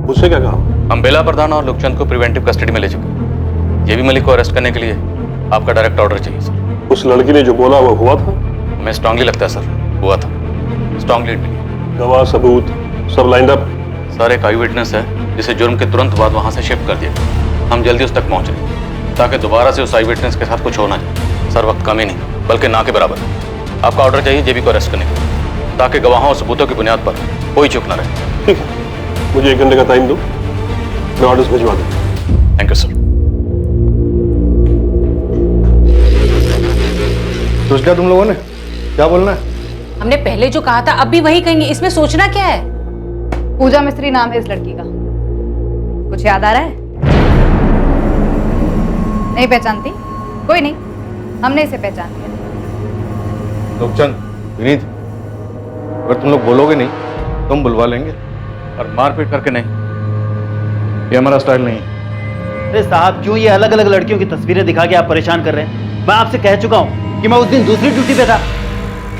मुझसे क्या कहा? हम बेला प्रधान और लोकचंद को प्रिवेंटिव कस्टडी में ले चुके। जेबी मलिक को अरेस्ट करने के लिए आपका डायरेक्ट ऑर्डर चाहिए सर। उस लड़की ने जो बोला वो हुआ था? हमें स्ट्रांगली लगता है सर, हुआ था। स्ट्रांग लीड मिली। गवाह सबूत सब लाइंड अप? सर एक आई विटनेस है जिसे जुर्म के तुरंत बाद वहां से शिफ्ट कर दिया। हम जल्दी उस तक पहुंच रहे हैं ताकि दोबारा से उस आई विटनेस के साथ कुछ हो ना जाए। सर वक्त कम ही नहीं बल्कि ना के बराबर है। आपका ऑर्डर चाहिए जेबी को अरेस्ट करने के लिए ताकि गवाहों और सबूतों की बुनियाद पर कोई चूक ना रहे। ठीक है, मुझे 1 घंटे का टाइम दो, मैं ऑर्डर्स भिजवा दूं। Thank you sir. सोच लिया तुम लोगों ने क्या बोलना है? हमने पहले जो कहा था अब भी वही कहेंगे, इसमें सोचना क्या है? पूजा मिस्त्री नाम है इस लड़की का, कुछ याद आ रहा है? नहीं पहचानती? कोई नहीं, हमने इसे पहचान लिया। लोकचंद, विनीत, अगर तुम लोग बोलोगे नहीं तो हम बुलवा लेंगे। और मारपीट करके नहीं, ये हमारा स्टाइल नहीं है। अरे साहब क्यों ये अलग अलग लड़कियों की तस्वीरें दिखा के आप परेशान कर रहे हैं? मैं आपसे कह चुका हूं कि मैं उस दिन दूसरी ड्यूटी पे था।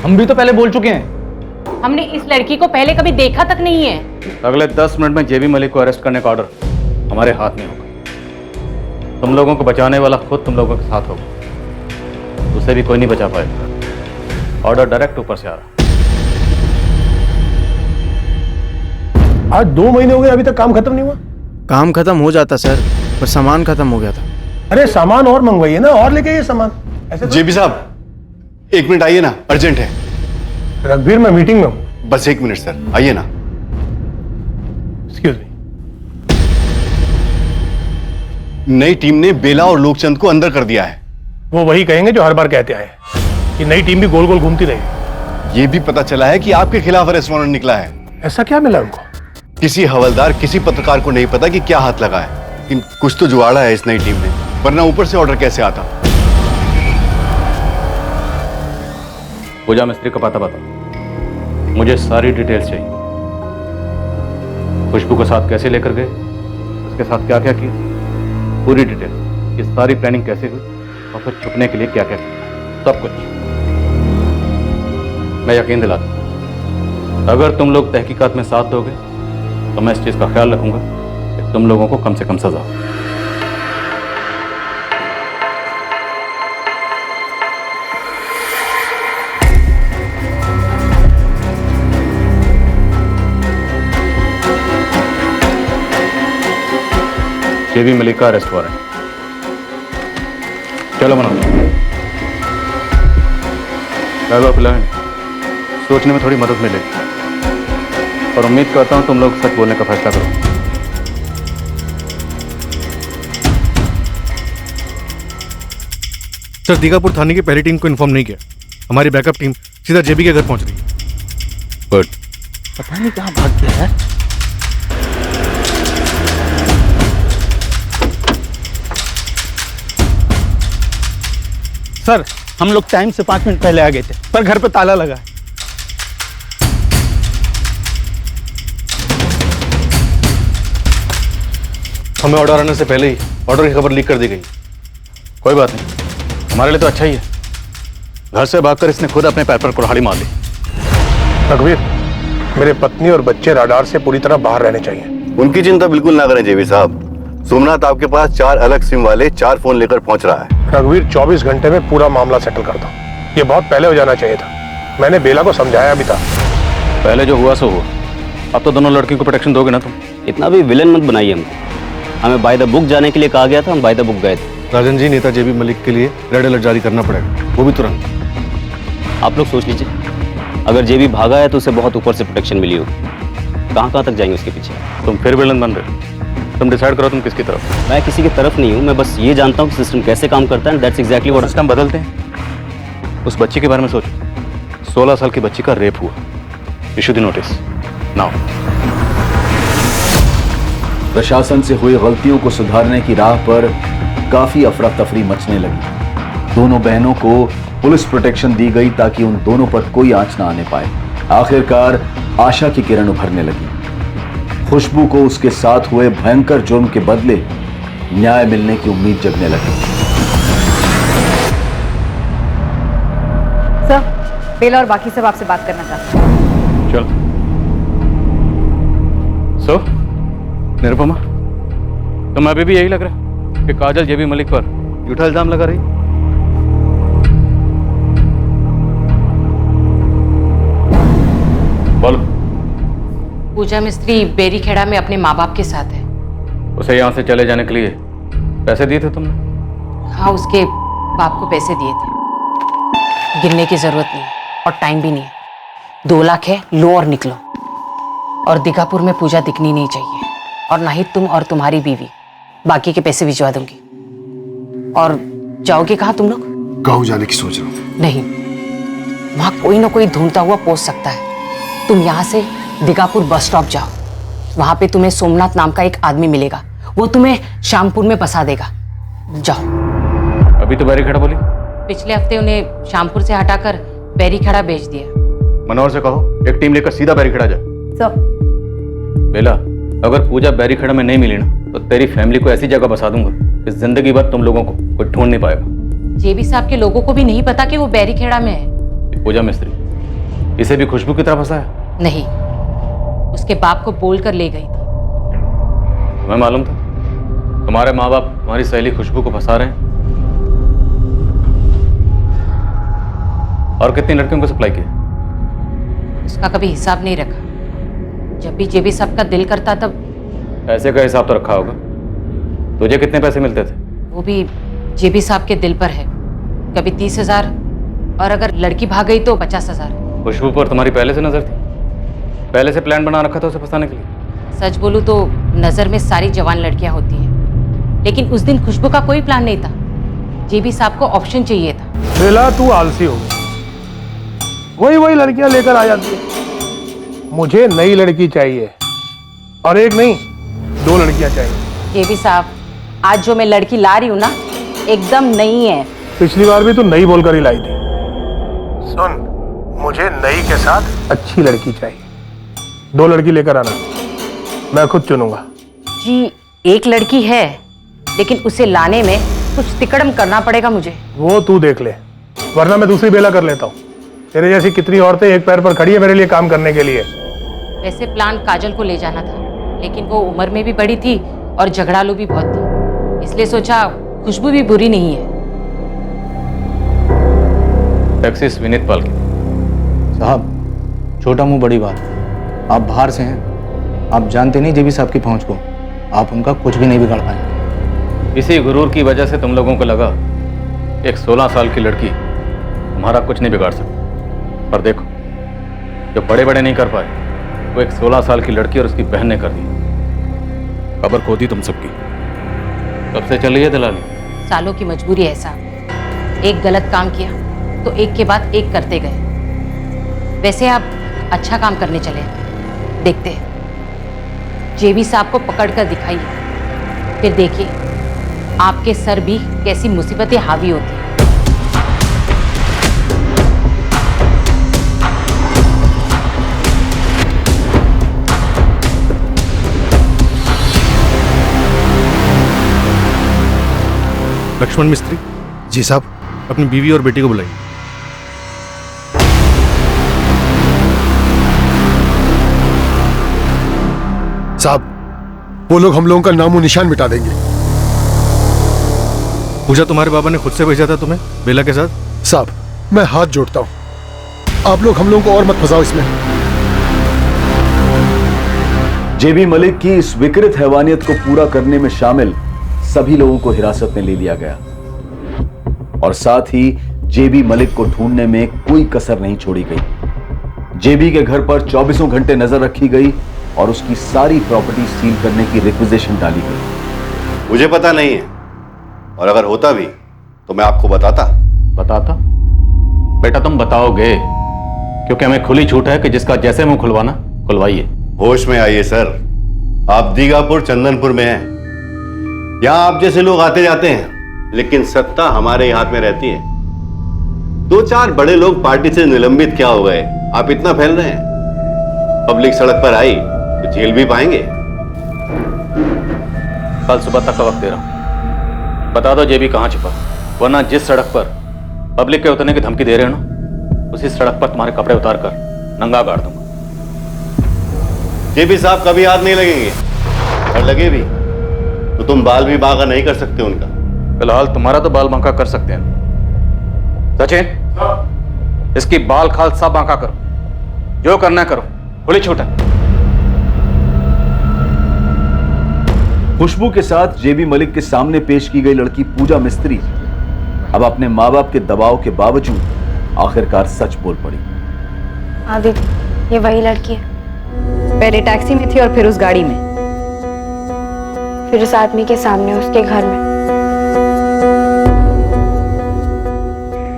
हम भी तो पहले बोल चुके हैं। हमने इस लड़की को पहले कभी देखा तक नहीं है। अगले 10 मिनट में जेबी मलिक को अरेस्ट करने का ऑर्डर हमारे हाथ में होगा। तुम लोगों को बचाने वाला खुद तुम लोगों के साथ होगा, उसे भी कोई नहीं बचा पाएगा। ऑर्डर डायरेक्ट ऊपर से आ रहा। आज 2 महीने हो गए, अभी तक काम खत्म नहीं हुआ? काम खत्म हो जाता सर, पर सामान खत्म हो गया था। अरे सामान और मंगवाइए ना, और लेके आइए सामान। ऐसे जेबी साहब 1 मिनट आइए ना, अर्जेंट है। रघुवीर मैं मीटिंग में हूं। बस 1 मिनट सर, आइए ना। Excuse me. नई टीम ने बेला और लोकचंद को अंदर कर दिया है। वो वही कहेंगे जो हर बार कहते आए कि नई टीम भी गोल गोल घूमती रही। ये भी पता चला है कि आपके खिलाफ अरेस्ट वारंट निकला है। ऐसा क्या मिला उनको? किसी हवलदार, किसी पत्रकार को नहीं पता कि क्या हाथ लगा है, लेकिन कुछ तो जुगाड़ा है इस नई टीम ने, वरना ऊपर से ऑर्डर कैसे आता? पूजा मिस्त्री का पता बता, मुझे सारी डिटेल्स चाहिए। खुशबू को साथ कैसे लेकर गए, उसके साथ क्या क्या किया, पूरी डिटेल। ये सारी प्लानिंग कैसे हुई और फिर छुपने के लिए क्या क्या किया, सब कुछ। मैं यकीन दिलाता हूं, अगर तुम लोग तहकीकात में साथ दोगे तो मैं इस चीज का ख्याल रखूंगा कि तुम लोगों को कम से कम सजा हो। जेबी मलिक का अरेस्ट वारंट। चलो मनोज, सोचने में थोड़ी मदद मिलेगी और उम्मीद करता हूं तुम लोग सच बोलने का फैसला करो। सर दीघापुर थाने की पहली टीम को इन्फॉर्म नहीं किया, हमारी बैकअप टीम सीधा जेबी के घर पहुंच रही है। गुड। पता नहीं कहां भाग गया है। सर हम लोग टाइम से 5 मिनट पहले आ गए थे, पर घर पे ताला लगा है। हमें ऑर्डर आने से पहले ही ऑर्डर की खबर लीक कर दी गई। कोई बात नहीं, हमारे लिए तो अच्छा ही है। घर से भागकर इसने खुद अपने पैर पर कुल्हाड़ी मार ली। रघुवीर, मेरे पत्नी और बच्चे राडार से पूरी तरह बाहर रहने चाहिए। उनकी चिंता बिल्कुल ना करें जेबी साहब। सोमनाथ आपके पास 4 अलग सिम वाले 4 फोन लेकर पहुंच रहा है। रघुवीर 24 घंटे में पूरा मामला सेटल करता हूँ। ये बहुत पहले हो जाना चाहिए था। मैंने बेला को समझाया भी था। पहले जो हुआ सो हुआ, अब तो दोनों लड़कियों को प्रोटेक्शन दोगे ना तुम? इतना भी विलन मत बनाइए हमको। हमें बाय द बुक जाने के लिए कहा गया था, हम बाय द बुक गए थे। राजन जी, नेता जेबी मलिक के लिए रेड अलर्ट जारी करना पड़ेगा, वो भी तुरंत। आप लोग सोच लीजिए, अगर जेबी भागा है तो उसे बहुत ऊपर से प्रोटेक्शन मिली होगी। कहाँ तक जाएंगे उसके पीछे? तुम फिर विलन बन रहे हो। तुम डिसाइड करो तुम किसकी तरफ। मैं किसी की तरफ नहीं हूँ, मैं बस ये जानता हूँ कि सिस्टम कैसे काम करता है। दैट्स एग्जैक्टली व्हाट सिस्टम बदलते हैं। उस बच्ची के बारे में सोचो, 16 साल की बच्ची का रेप हुआ। Issue the notice now. प्रशासन से हुई गलतियों को सुधारने की राह पर काफी अफरा तफरी मचने लगी। दोनों बहनों को पुलिस प्रोटेक्शन दी गई ताकि उन दोनों पर कोई आंच ना आने पाए। आखिरकार आशा की किरण उभरने लगी। खुशबू को उसके साथ हुए भयंकर जुर्म के बदले न्याय मिलने की उम्मीद जगने लगी। सर, बेला और बाकी सब आपसे बात करना चाहते हैं। चल। सो निरुपमा, तुम्हें अभी भी यही लग रहा है कि काजल जेबी मलिक पर झूठा इल्जाम लगा रही? बोलो। पूजा मिस्त्री बेरीखेड़ा में अपने माँ बाप के साथ है। उसे यहाँ से चले जाने के लिए पैसे दिए थे तुमने? हाँ, उसके बाप को पैसे दिए थे। गिनने की जरूरत नहीं और टाइम भी नहीं है। 2 लाख है, लो और निकलो। और दीघापुर में पूजा दिखनी नहीं चाहिए, और ना ही तुम और तुम्हारी बीवी। बाकी के पैसे भिजवा दूंगी। और जाओगे कहाँ तुम लोग? गाँव जाने की सोच रहा हूँ। नहीं, वहां कोई ना कोई ढूंढता हुआ पहुंच सकता है। तुम यहाँ से दीघापुर बस स्टॉप जाओ। वहां पे तुम्हें सोमनाथ नाम का एक आदमी मिलेगा। वो तुम्हें श्यामपुर में फंसा देगा। जाओ। अभी तो बैरीखेड़ा बोली। पिछले हफ्ते उन्हें श्यामपुर से हटाकर बैरीखेड़ा भेज दिया। मनोहर से कहो एक टीम लेकर सीधा बैरीखेड़ा जा। सर। बेला, अगर पूजा बैरीखेड़ा में नहीं मिली ना तो तेरी फैमिली को ऐसी जगह बसा दूंगा कि जिंदगी भर तुम लोगों को कोई ढूंढ नहीं पाएगा। जेबी साहब के लोगों को भी नहीं पता कि वो बैरीखेड़ा में है। पूजा मिस्त्री इसे भी खुशबू की तरह फंसाया? नहीं, उसके बाप को बोल कर ले गई थी। तुम्हें मालूम था तुम्हारे माँ बाप तुम्हारी सहेली खुशबू को फंसा रहे हैं? और कितनी लड़कियों को सप्लाई किया? उसका कभी हिसाब नहीं रखा। जब भी जेबी साहब का दिल करता तब। पैसे का हिसाब तो रखा होगा। तुझे कितने पैसे मिलते थे? वो भी जेबी साहब के दिल पर है। कभी 30,000 और अगर लड़की भाग गई तो 50,000। खुशबू पर तुम्हारी पहले से नजर थी? पहले से प्लान बना रखा था उसे फंसाने के लिए? सच बोलूं तो नजर में सारी जवान लड़कियां होती हैं, लेकिन उस दिन खुशबू का कोई प्लान नहीं था। जेबी साहब को ऑप्शन चाहिए था। बेला, तू आलसी हो। वही लड़कियां लेकर आ जाती है। मुझे नई लड़की चाहिए, और एक नहीं 2 लड़कियां चाहिए। जेबी साहब, आज जो मैं लड़की ला रही हूँ ना, एकदम नई है। पिछली बार भी तू नई बोलकर ही लाई थी। सुन, मुझे नई के साथ अच्छी लड़की चाहिए। 2 लड़की लेकर आना, मैं खुद चुनूंगा। जी, एक लड़की है, लेकिन उसे लाने में कुछ तिकड़म करना पड़ेगा मुझे। वो तू देख ले, वरना मैं दूसरी बेला कर लेता हूँ। तेरे जैसी कितनी औरतें एक पैर पर खड़ी है मेरे लिए काम करने के लिए। वैसे प्लान काजल को ले जाना था, लेकिन वो उम्र में भी बड़ी थी और झगड़ालू भी बहुत थी, इसलिए सोचा खुशबू भी बुरी नहीं है। टैक्सिस विनीत पाल की। साहब, छोटा मुंह बड़ी बात। आप बाहर से हैं, आप जानते नहीं जेबी साहब की पहुंच को। आप उनका कुछ भी नहीं बिगाड़ पाएंगे। इसी गुरूर की वजह से तुम लोगों को लगा एक 16 साल की लड़की तुम्हारा कुछ नहीं बिगाड़ सकती। पर देखो, जो बड़े बड़े नहीं कर पाए वो एक 16 साल की लड़की और उसकी बहन ने कर दी। खबर खो दी तुम सबकी। कब से चल रही है दलाली? सालों की मजबूरी है साहब। एक गलत काम किया तो एक के बाद एक करते गए। वैसे आप अच्छा काम करने चले, देखते हैं। जेबी साहब को पकड़कर दिखाइए, फिर देखिए आपके सर भी कैसी मुसीबतें हावी होती हैं। लक्ष्मण मिस्त्री। जी साहब। अपनी बीवी और बेटी को बुलाइए। साहब, वो लोग हम लोगों का नामो निशान मिटा देंगे। पूजा, तुम्हारे बाबा ने खुद से भेजा था तुम्हें बेला के साथ? साहब, मैं हाथ जोड़ता हूं, आप लोग हम लोगों को और मत फंसाओ इसमें। जेबी मलिक की इस विकृत हैवानियत को पूरा करने में शामिल सभी लोगों को हिरासत में ले लिया गया, और साथ ही जेबी मलिक को ढूंढने में कोई कसर नहीं छोड़ी गई। जेबी के घर पर 24 घंटे नजर रखी गई और उसकी सारी प्रॉपर्टी सील करने की रिक्विजिशन डाली गई। मुझे पता नहीं है, और अगर होता भी तो मैं आपको बताता। बेटा, तुम बताओगे, क्योंकि हमें खुली छूट है कि जिसका जैसे मुंह खुलवाना खुलवाइए। होश में आइए सर, आप दीघापुर चंदनपुर में हैं। यहाँ आप जैसे लोग आते जाते हैं, लेकिन सत्ता हमारे हाथ में रहती है। 2-4 बड़े लोग पार्टी से निलंबित क्या हो गए, आप इतना फैल रहे हैं? पब्लिक सड़क पर आई तो झेल भी पाएंगे। कल सुबह तक का वक्त दे रहा हूं, बता दो जेबी कहां छुपा, वरना जिस सड़क पर पब्लिक के उतरने की धमकी दे रहे हो ना, उसी सड़क पर तुम्हारे कपड़े उतार कर नंगा गाड़ दूंगा। जेबी साहब कभी हाथ नहीं लगेंगे, और लगे भी तो तुम बाल भी बांका नहीं कर सकते उनका। फिलहाल तुम्हारा तो बाल बांका कर सकते हैं। सचिन, इसकी बाल खाल सब बांका करो, जो करना है करो, खुली छूट है। खुशबू के साथ जेबी मलिक के सामने पेश की गई लड़की पूजा मिस्त्री अब अपने माँ बाप के दबाव के बावजूद आखिरकार सच बोल पड़ी। हाँ दीदी, ये वही लड़की है। पहले टैक्सी में थी और फिर उस गाड़ी में, फिर उस आदमी के सामने उसके घर में।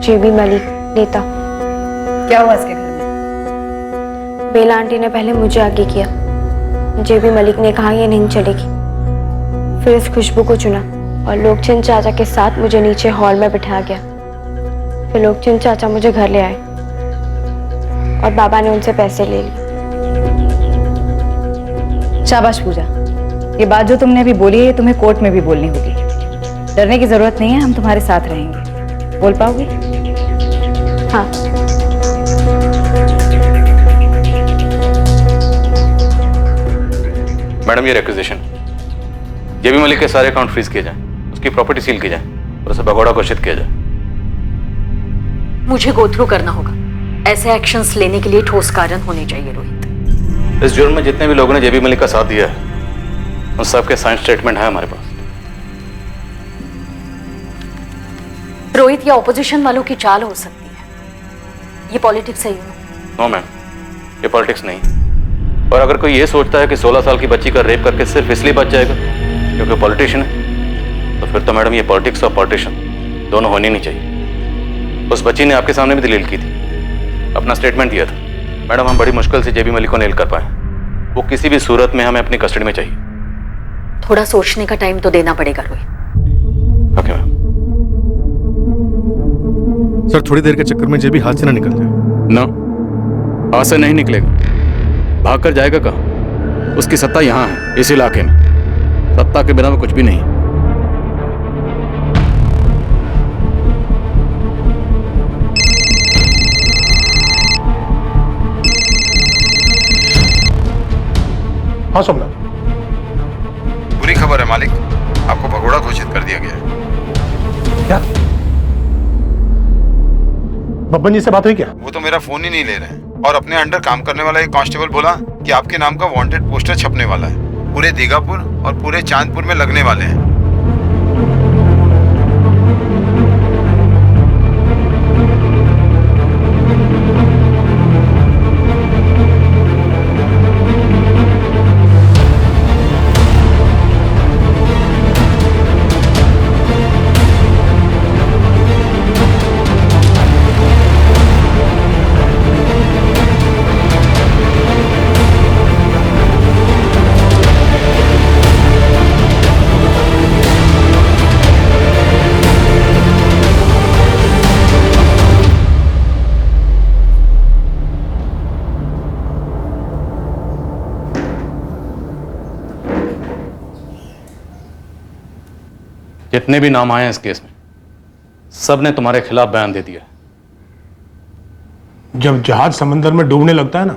जेबी मलिक नेता। क्या हुआ इसके घर में? बेला आंटी ने पहले मुझे आगे किया, जेबी मलिक ने कहा ये नहीं चलेगी। फिर इस खुशबू को चुना और लोकचंद चाचा के साथ मुझे नीचे हॉल में बिठा गया। फिर लोकचंद चाचा मुझे घर ले आए और बाबा ने उनसे पैसे ले लिए। शाबाश पूजा, ये बात जो तुमने अभी बोली है ये तुम्हें कोर्ट में भी बोलनी होगी। डरने की जरूरत नहीं है, हम तुम्हारे साथ रहेंगे। बोल पाओगे? हाँ। मैडम, ये रिक्वेजिशन, जेबी मलिक के सारे अकाउंट फ्रीज किए जाएं, उसकी प्रॉपर्टी सील की जाए और उसे भगोड़ा घोषित किया जाए। मुझे गो थ्रू करना होगा। ऐसे एक्शंस लेने के लिए ठोस कारण होने चाहिए रोहित। इस जुर्म में जितने भी लोगों ने जेबी मलिक का साथ दिया है, उन सबके साइन स्टेटमेंट है हमारे पास। रोहित, ये ऑपोजिशन वालों की चाल हो सकती है, ये पॉलिटिक्स है। नो मैम, ये पॉलिटिक्स नहीं। और अगर कोई ये सोचता है कि 16 साल की बच्ची का रेप करके सिर्फ इसलिए बच जाएगा क्योंकि पॉलिटिशियन है, तो फिर तो मैडम ये पॉलिटिक्स और पॉलिटिशियन दोनों होनी नहीं चाहिए। उस बच्ची ने आपके सामने भी दलील की थी, अपना स्टेटमेंट दिया था। मैडम, हम बड़ी मुश्किल से जेबी मलिक को नेल कर पाए। वो किसी भी सूरत में हमें अपनी कस्टडी में चाहिए। थोड़ा सोचने का टाइम तो देना पड़ेगा रोहित। Okay ma'am. सर, थोड़ी देर के चक्कर में जेबी हाथ से ना निकल जाए। ना, हाथ से नहीं निकलेगा। भाग कर जाएगा कहाँ? उसकी सत्ता यहाँ है, इस इलाके में। सत्ता के बिना में कुछ भी नहीं। हाँ सोमनाथ, बुरी खबर है मालिक, आपको भगोड़ा घोषित कर दिया गया है। क्या? बब्बन जी से बात हुई क्या? वो तो मेरा फोन ही नहीं ले रहे हैं, और अपने अंडर काम करने वाला एक कांस्टेबल बोला कि आपके नाम का वांटेड पोस्टर छपने वाला है, पूरे दीघापुर और पूरे चांदपुर में लगने वाले हैं। जितने भी नाम आए हैं इस केस में, सब ने तुम्हारे खिलाफ बयान दे दिया। जब जहाज समंदर में डूबने लगता है ना,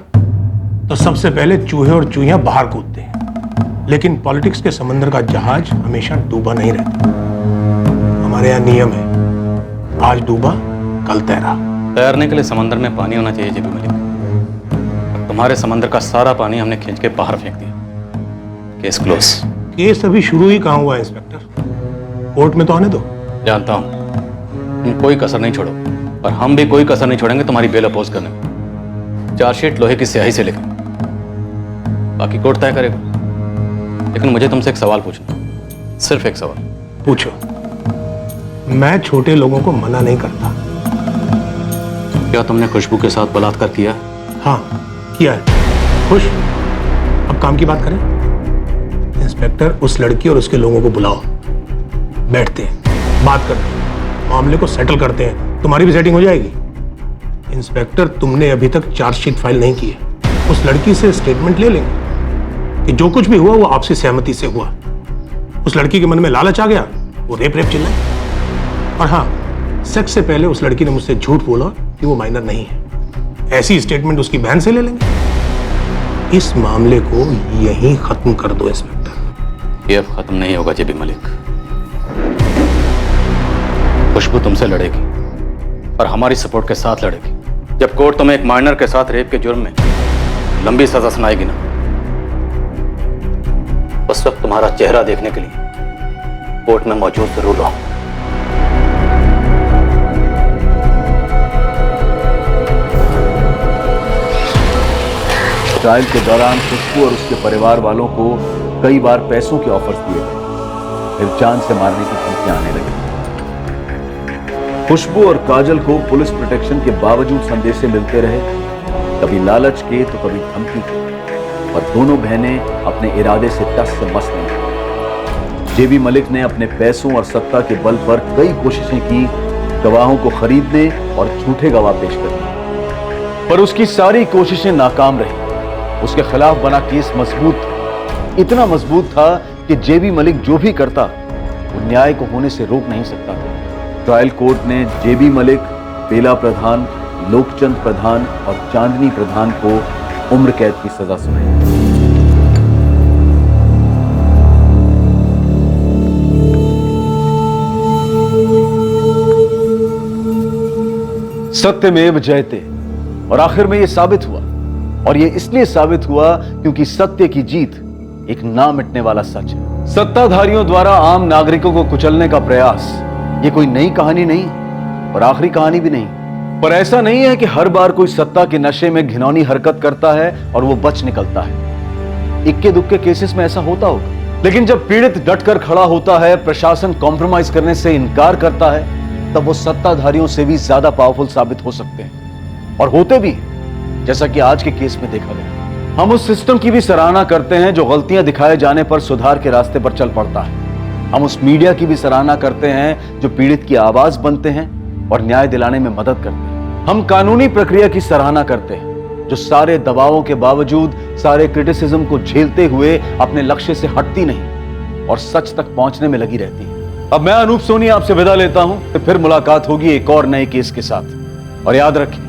तो सबसे पहले चूहे और चूहियां बाहर कूदते हैं। लेकिन पॉलिटिक्स के समंदर का जहाज हमेशा डूबा नहीं रहता। हमारे यहाँ नियम है, आज डूबा कल तैरा। तैरने के लिए समंदर में पानी होना चाहिए जेबी मलिक। तुम्हारे समंदर का सारा पानी हमने खींच के बाहर फेंक दिया। Case close. केस अभी शुरू ही कहाँ हुआ है इंस्पेक्टर, कोर्ट में तो आने दो। जानता हूं, तुम कोई कसर नहीं छोड़ो, और हम भी कोई कसर नहीं छोड़ेंगे तुम्हारी बेल अपोज करने में। चार्जशीट लोहे की स्याही से लेकर बाकी कोर्ट तय करेगा। लेकिन मुझे तुमसे एक सवाल पूछना, सिर्फ एक सवाल। पूछो। मैं छोटे लोगों को मना नहीं करता। क्या तुमने खुशबू के साथ बलात्कार किया? हाँ किया है। खुश, अब काम की बात करें। इंस्पेक्टर, उस लड़की और उसके लोगों को बुलाओ, बैठते हैं, बात करते हैं, मामले को सेटल करते हैं। तुम्हारी भी सेटिंग हो जाएगी। इंस्पेक्टर, तुमने अभी तक चार्जशीट फाइल नहीं की है। उस लड़की से स्टेटमेंट ले लेंगे कि जो कुछ भी हुआ वो आपसी सहमति से हुआ। उस लड़की के मन में लालच आ गया, वो रेप चिल्लाई। और हाँ, सेक्स से पहले उस लड़की ने मुझसे झूठ बोला कि वो माइनर नहीं है। ऐसी स्टेटमेंट उसकी बहन से ले लेंगे। इस मामले को यहीं खत्म कर दो इंस्पेक्टर। ये अब खत्म नहीं होगा जेबी मलिक। खुशबू तुमसे लड़ेगी और हमारी सपोर्ट के साथ लड़ेगी। जब कोर्ट तुम्हें एक माइनर के साथ रेप के जुर्म में लंबी सजा सुनाएगी ना, उस वक्त तुम्हारा चेहरा देखने के लिए कोर्ट में मौजूद जरूर रहो। ट्रायल के दौरान खुशबू और उसके परिवार वालों को कई बार पैसों के ऑफर्स दिए गए, फिर जान से मारने की धमकियां आने लगी। खुशबू और काजल को पुलिस प्रोटेक्शन के बावजूद संदेशे मिलते रहे, कभी लालच के तो कभी धमकी के, और दोनों बहनें अपने इरादे से टस से मस नहीं हुई। जेबी मलिक ने अपने पैसों और सत्ता के बल पर कई कोशिशें की गवाहों को खरीदने और झूठे गवाह पेश करने, पर उसकी सारी कोशिशें नाकाम रही। उसके खिलाफ बना केस मजबूत था, इतना मजबूत था कि जेबी मलिक जो भी करता वो न्याय को होने से रोक नहीं सकता था। ट्रायल कोर्ट ने जेबी मलिक, बेला प्रधान, लोकचंद प्रधान और चांदनी प्रधान को उम्र कैद की सजा सुनाई। सत्यमेव जयते, और आखिर में यह साबित हुआ, और यह इसलिए साबित हुआ क्योंकि सत्य की जीत एक ना मिटने वाला सच है। सत्ताधारियों द्वारा आम नागरिकों को कुचलने का प्रयास ये कोई नई कहानी नहीं और आखिरी कहानी भी नहीं, पर ऐसा नहीं है कि हर बार कोई सत्ता के नशे में घिनौनी हरकत करता है और वो बच निकलता है। इक्के दुक्के केसेस में ऐसा होता होगा, लेकिन जब पीड़ित डटकर खड़ा होता है, प्रशासन कॉम्प्रोमाइज करने से इनकार करता है, तब वो सत्ताधारियों से भी ज्यादा पावरफुल साबित हो सकते हैं, और होते भी, जैसा कि आज के केस में देखा गया। हम उस सिस्टम की भी सराहना करते हैं जो गलतियां दिखाए जाने पर सुधार के रास्ते पर चल पड़ता है। हम उस मीडिया की भी सराहना करते हैं जो पीड़ित की आवाज बनते हैं और न्याय दिलाने में मदद करते हैं। हम कानूनी प्रक्रिया की सराहना करते हैं जो सारे दबावों के बावजूद, सारे क्रिटिसिज्म को झेलते हुए अपने लक्ष्य से हटती नहीं और सच तक पहुंचने में लगी रहती है। अब मैं अनूप सोनी आपसे विदा लेता हूं, तो फिर मुलाकात होगी एक और नए केस के साथ। और याद रखें,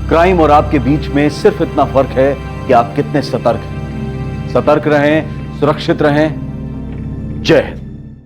क्राइम और आपके बीच में सिर्फ इतना फर्क है कि आप कितने सतर्क हैं। सतर्क रहें, सुरक्षित रहें। जय हिंद।